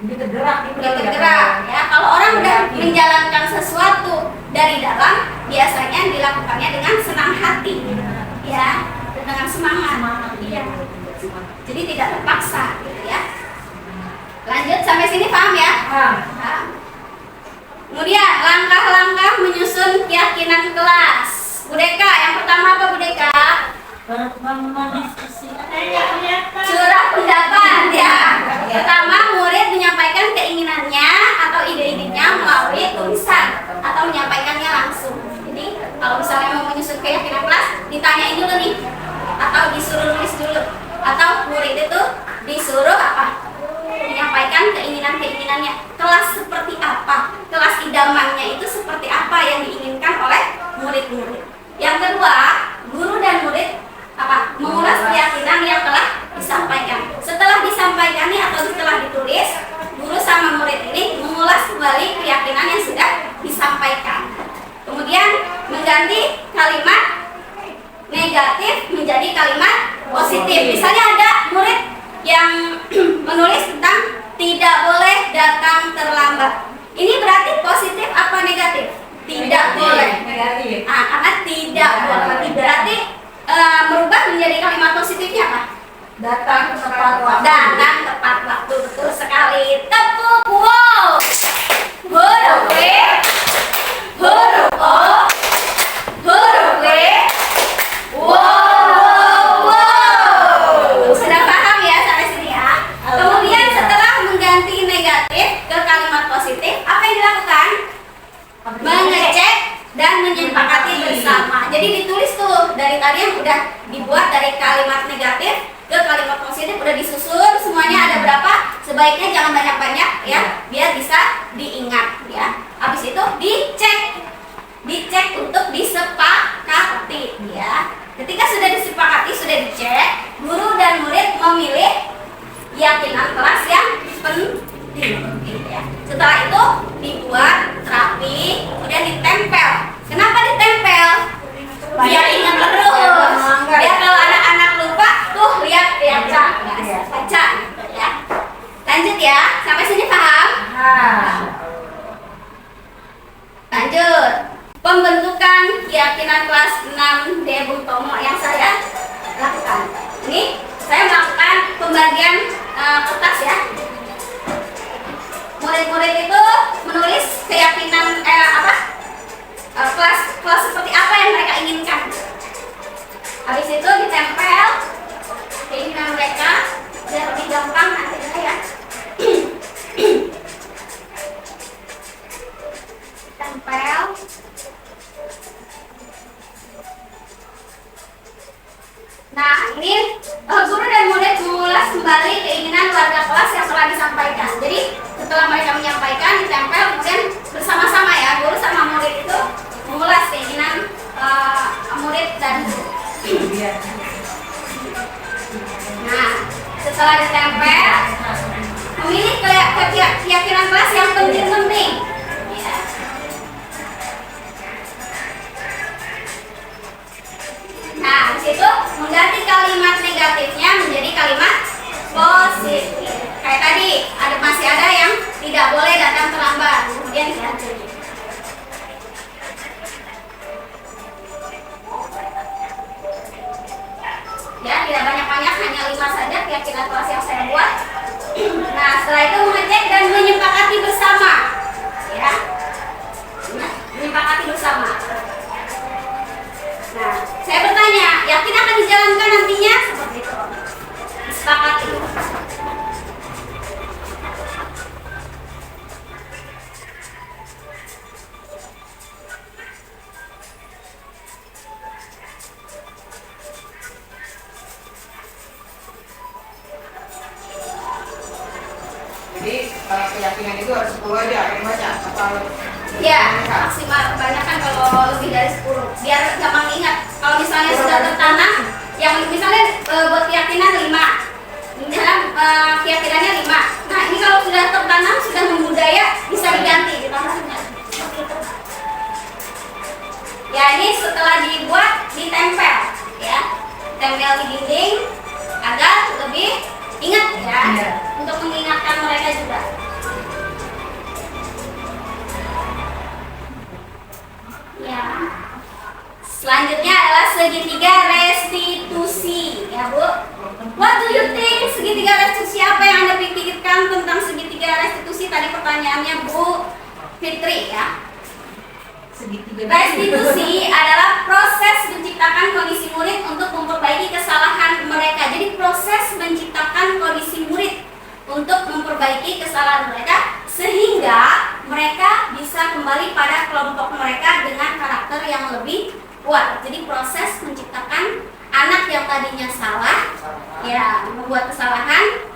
Lebih tergerak gitu. Lebih tergerak, ya. Kalau orang udah menjalankan sesuatu dari dalam, biasanya dilakukannya dengan senang hati, ya, dengan semangat, ya. Jadi tidak terpaksa, gitu ya. Lanjut sampai sini paham ya? Paham. Kemudian langkah-langkah menyusun keyakinan kelas. Bu Deka, yang pertama apa Bu Deka? Curah pendapat ya. Pertama, murid menyampaikan keinginannya atau ide-idenya melalui tulisan atau menyampaikannya langsung. Jadi kalau misalnya mau menyusun keyakinan kelas, ditanyain dulu nih, atau disuruh nulis dulu, atau murid itu disuruh apa? Menyampaikan keinginan-keinginannya. Kelas seperti apa? Kelas idamannya itu seperti apa yang diinginkan oleh murid-murid. Yang kedua, guru dan murid apa? Mengulas keyakinan yang telah disampaikan. Setelah disampaikannya atau setelah ditulis, guru sama murid ini mengulas kembali keyakinan yang sudah disampaikan. Kemudian mengganti kalimat negatif menjadi kalimat positif. Misalnya ada murid yang menulis tentang tidak boleh datang terlambat. Ini berarti positif apa negatif? Tidak boleh. Negatif. Karena tidak boleh. Berarti merubah menjadi kalimat positifnya apa? Datang tepat waktu. Datang tepat waktu. Betul sekali. Tepuk wow. Huruf W, huruf O, huruf W. Wow. Sudah paham ya sampai sini ya? Kemudian setelah mengganti negatif ke kalimat positif, apa yang dilakukan? Mengecek dan menyepakati bersama. Jadi ditulis tuh dari tadi yang udah dibuat dari kalimat negatif ke kalimat positif udah disusun semuanya ada berapa? Sebaiknya jangan banyak-banyak ya, biar bisa diingat ya. Habis itu dicek untuk disepakati ya. Ketika sudah disepakati, sudah dicek, guru dan murid memilih keyakinan kelas yang penting ya. Setelah itu dibuat rapi, kemudian ditempel. Kenapa ditempel? Biar ingat terus. Biar kalau anak-anak lupa, tuh lihat baca gitu ya. Lanjut ya, sampai sini paham? Lanjut. Pembentukan keyakinan kelas 6 D Bung Tomo yang saya lakukan. Ini saya melakukan pembagian kertas ya. Murid-murid itu menulis keyakinan kelas seperti apa yang mereka inginkan. Habis itu ditempel keinginan mereka biar lebih gampang nantinya ya. Tempel. Nah, ini guru dan murid mengulas kembali keinginan warga kelas yang telah disampaikan. Jadi setelah mereka menyampaikan, ditempel, kemudian bersama-sama ya, guru sama murid itu mengulas keinginan murid dan guru. Nah, setelah ditempel, memilih keyakinan kelas yang penting-penting. Ya. Nah, di situ mengganti kalimat negatifnya menjadi kalimat positif. Kayak tadi, masih ada yang tidak boleh datang terlambat. Kemudian diganti. Ya, tidak banyak-banyak, hanya 5 saja keyakinan kelas yang saya buat. Nah, setelah itu mengecek dan menyepakati bersama. Ya. Menyepakati bersama. Nah, saya bertanya, yakin akan dijalankan nantinya? Seperti itu. Disepakati. Jadi Kalau keyakinan itu harus 10 aja yang baca atau Ya, maksimal kebanyakan kalau lebih dari 10 biar gampang ingat. Kalau misalnya sudah tertanam, yang misalnya buat keyakinan 5, dalam keyakinannya 5. Nah ini kalau sudah tertanam, sudah membudaya, bisa diganti ditambahnya. Ya ini setelah dibuat, ditempel ya, tempel di dinding agar lebih ingat ya, untuk mengingatkan mereka juga. Ya. Selanjutnya adalah segitiga restitusi, ya Bu. What do you think segitiga restitusi? Apa yang Anda pikirkan tentang segitiga restitusi? Tadi pertanyaannya Bu Fitri ya. Restitusi adalah proses menciptakan kondisi murid untuk memperbaiki kesalahan mereka. Jadi proses menciptakan kondisi murid untuk memperbaiki kesalahan mereka sehingga mereka bisa kembali pada kelompok mereka dengan karakter yang lebih kuat. Jadi proses menciptakan anak yang tadinya salah, ya membuat kesalahan,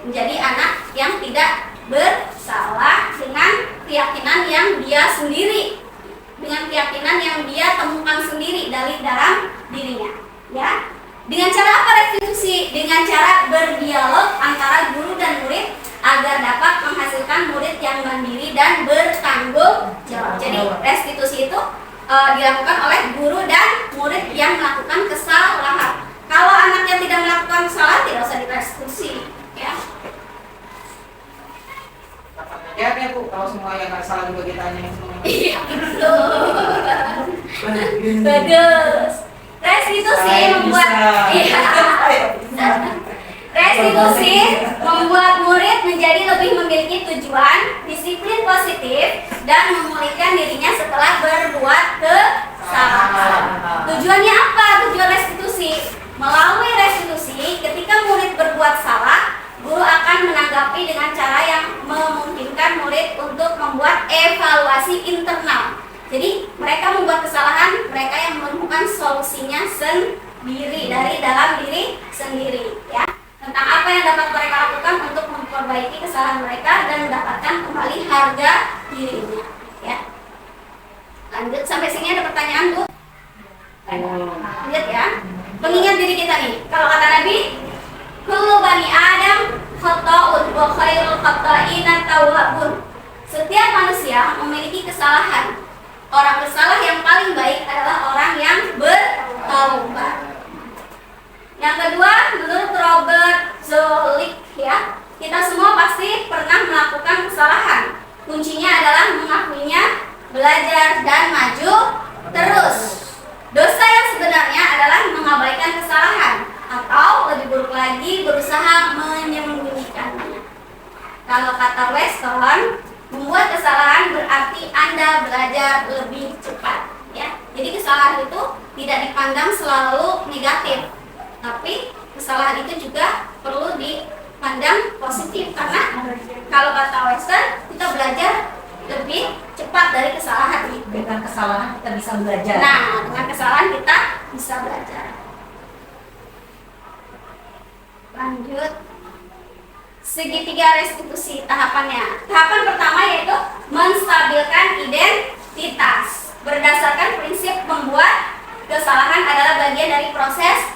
menjadi anak yang tidak bersalah dengan keyakinan yang dia sendiri, dengan keyakinan yang dia temukan sendiri dari dalam dirinya. Ya, dengan cara apa restitusi? Dengan cara berdialog antara guru dan murid agar dapat menghasilkan murid yang mandiri dan bertanggung jawab. Jadi restitusi itu dilakukan oleh guru dan murid yang melakukan kesalahan. Kalau anaknya tidak melakukan kesalahan, tidak usah direstitusi, ya. ya Bu, kalau semua yang nggak salah juga ditanya semua. Iya, betul. Bagus. Restitusi membuat restitusi membuat murid menjadi lebih memiliki tujuan, disiplin positif, dan memulihkan dirinya setelah berbuat kesalahan. Tujuannya apa? Tujuan restitusi. Melalui restitusi, ketika murid berbuat salah, guru akan menanggapi dengan cara yang memungkinkan murid untuk membuat evaluasi internal. Jadi mereka membuat kesalahan, mereka yang menemukan solusinya sendiri dari dalam diri sendiri, ya. Tentang apa yang dapat mereka lakukan untuk memperbaiki kesalahan mereka dan mendapatkan kembali harga dirinya, ya. Lanjut sampai sini ada pertanyaan, Bu? Lihat ya. Mengingat diri kita nih. Kalau kata Nabi, kullu bani Adam khata'un wa khairul khata'ina tawwabun. Setiap manusia memiliki kesalahan. Orang bersalah yang paling baik adalah orang yang bertaubat. Yang kedua, menurut Robert Zolik ya, kita semua pasti pernah melakukan kesalahan. Kuncinya adalah mengakuinya, belajar dan maju terus. Dosa yang sebenarnya adalah mengabaikan kesalahan atau lebih buruk lagi berusaha menyembunyikannya. Kalau kata Weston, membuat kesalahan berarti Anda belajar lebih cepat, ya. Jadi kesalahan itu tidak dipandang selalu negatif, tapi kesalahan itu juga perlu dipandang positif karena kalau kata Weston, kita belajar lebih cepat dari kesalahan itu. Dengan kesalahan kita bisa belajar. Nah, dengan kesalahan kita bisa belajar. Lanjut. Segitiga restitusi tahapannya. Tahapan pertama yaitu menstabilkan identitas. Berdasarkan prinsip membuat kesalahan adalah bagian dari proses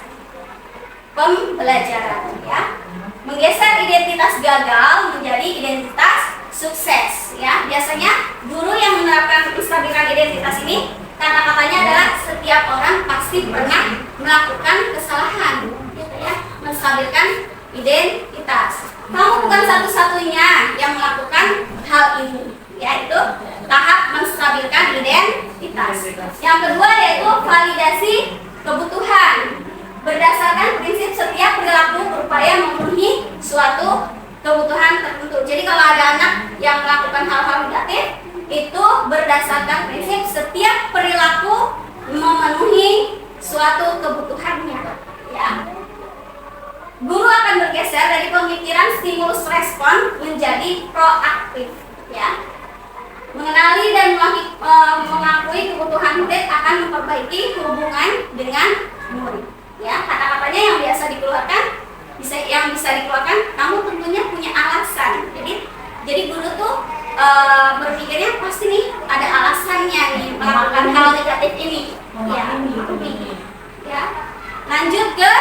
pembelajaran, ya. Menggeser identitas gagal menjadi identitas sukses, ya. Biasanya guru yang menerapkan menstabilkan identitas ini kata-katanya adalah setiap orang pasti pernah melakukan kesalahan, gitu ya. Menstabilkan identitas. Kamu bukan satu-satunya yang melakukan hal ini, yaitu tahap menstabilkan identitas. Yang kedua yaitu validasi kebutuhan. Berdasarkan prinsip setiap perilaku berupaya memenuhi suatu kebutuhan tertentu. Jadi kalau ada anak yang melakukan hal-hal negatif, itu berdasarkan prinsip setiap perilaku memenuhi suatu kebutuhannya, ya. Guru akan bergeser dari pemikiran stimulus respon menjadi proaktif, ya. Mengenali dan mengakui kebutuhan murid akan memperbaiki hubungan dengan murid, ya. Kata-katanya yang biasa dikeluarkan yang bisa dikeluarkan, kamu tentunya punya alasan. Jadi Jadi guru tuh berpikirnya pasti nih ada alasannya nih melakukan hal negatif ini. Ya. Lanjut ke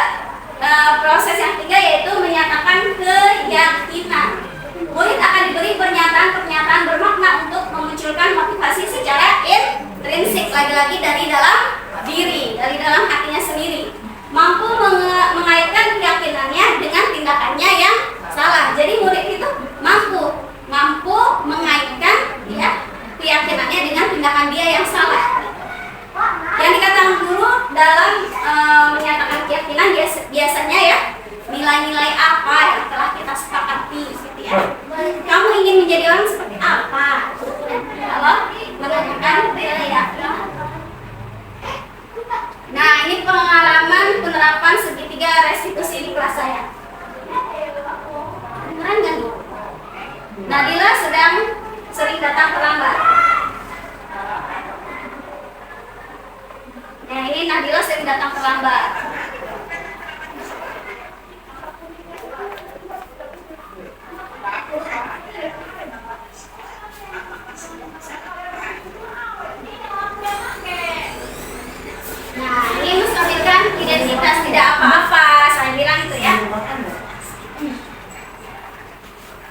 proses yang ketiga, yaitu menyatakan keyakinan. Murid akan diberi pernyataan-pernyataan bermakna untuk memunculkan motivasi secara intrinsik, lagi-lagi dari dalam diri, dari dalam hatinya sendiri. Mampu mengaitkan keyakinannya dengan tindakannya yang salah. Jadi murid itu mampu mengaitkan ya keyakinannya dengan tindakan dia yang salah. Yang dikatakan guru dalam menyatakan keyakinan biasanya ya, nilai-nilai apa yang telah kita sepakati gitu ya. Kamu ingin menjadi orang seperti apa? Kalau menanyakan keyakinan. Nah, ini pengalaman penerapan segitiga restitusi di kelas saya. Beneran nggak nih? Nadila sering datang terlambat. Nah, ini Nadila sering datang terlambat. Nah, ini menstabilkan identitas, tidak apa-apa. Saya bilang itu ya.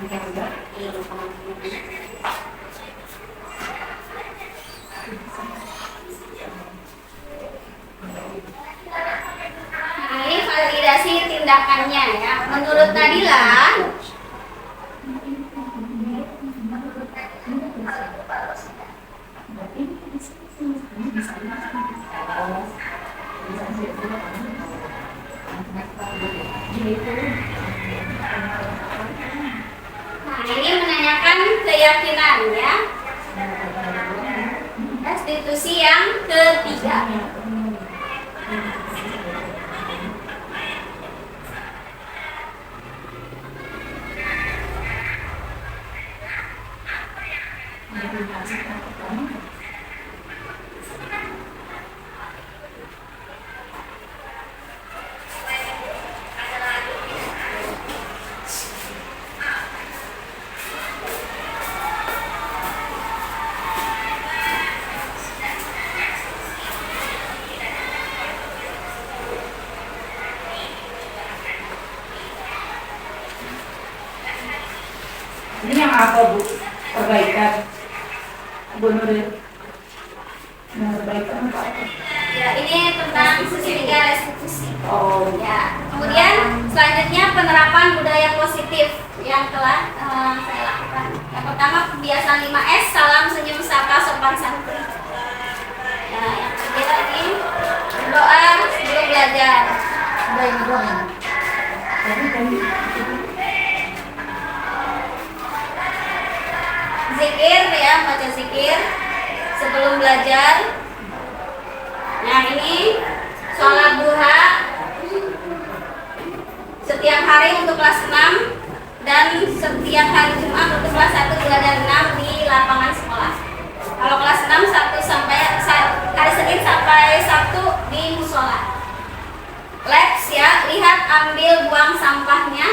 Nah, ini validasi tindakannya ya. Menurut Nadila, nah ini menanyakan keyakinan ya. Restitusi yang ketiga. Ini yang apa Bu? Perbaikan Bu Nuril. Yang perbaikan apa? Ya, ini tentang segitiga restitusi. Oh Ya, kemudian selanjutnya penerapan budaya positif yang telah saya lakukan. Yang pertama kebiasaan 5S, salam, senyum, sapa, sopan santun. Ya, yang kedua ini doa sebelum belajar. Udah ini doang. Zikir ya, baca zikir sebelum belajar. Nah, ini sholat duha setiap hari untuk kelas 6 dan setiap hari Jumat untuk kelas 1, 2, dan 6 di lapangan sekolah. Kalau kelas 6 hari Senin sampai Sabtu di musola. Labs ya, lihat, ambil, buang sampahnya.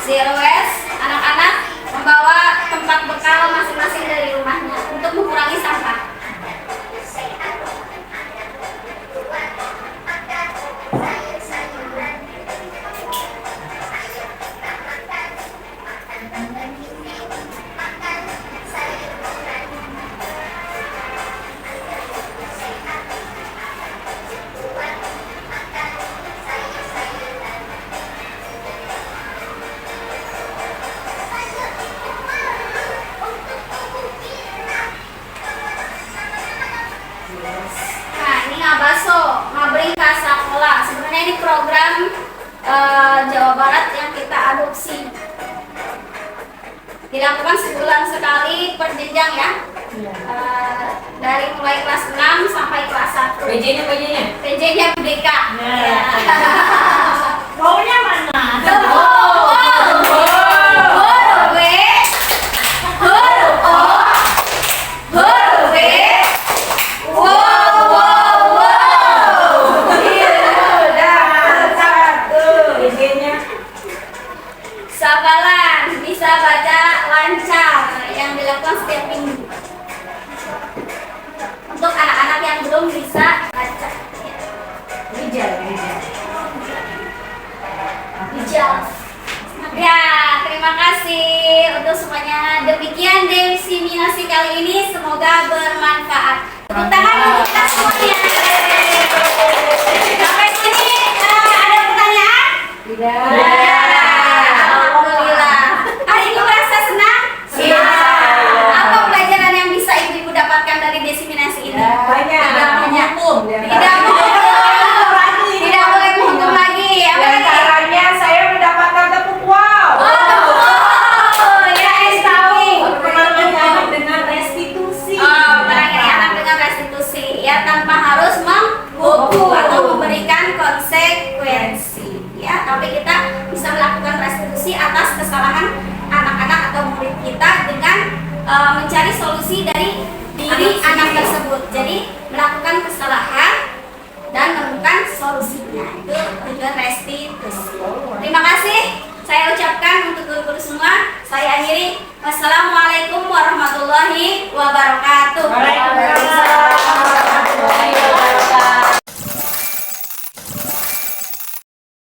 Zero waste, anak-anak membawa tempat bekal masing-masing dari rumahnya untuk mengurangi sampah. Nah, ini ngabaso, ngabring kasakola. Sebenarnya ini program Jawa Barat yang kita adopsi. Dilakukan sebulan sekali per jenjang ya. Dari mulai kelas 6 sampai kelas 1. PJ-nya PJ-nya Merdeka. Ya. Maunya mana? Huruf W, huruf O, huruf W. Wow. PJ-nya Sabalan, bisa baca Ya, terima kasih untuk semuanya. Demikian diseminasi kali ini, semoga bermanfaat. Tepuk tangan untuk kita semuanya. Sampai sini ada pertanyaan? Ya, alhamdulillah. Hari ini merasa senang? Iya. Apa pelajaran yang bisa ibu-ibu dapatkan dari diseminasi ini? Banyak. Tidak boleh menghukum lagi. Apa lagi? Caranya saya mendapatkan tepuk wow. Oh, ya, tahu. Menangani anak dengan restitusi. Oh, menangani anak dengan restitusi, ya, tanpa harus menghukum atau memberikan konsekuensi, ya. Tapi kita bisa melakukan restitusi atas kesalahan anak-anak atau murid kita dengan mencari solusi dari diri anak tersebut. Jadi melakukan kesalahan dan menemukan solusinya, itu tujuan restitusi. Terima kasih saya ucapkan untuk guru-guru semua. Saya akhiri. Wassalamualaikum warahmatullahi wabarakatuh. Waalaikumsalam warahmatullahi wabarakatuh.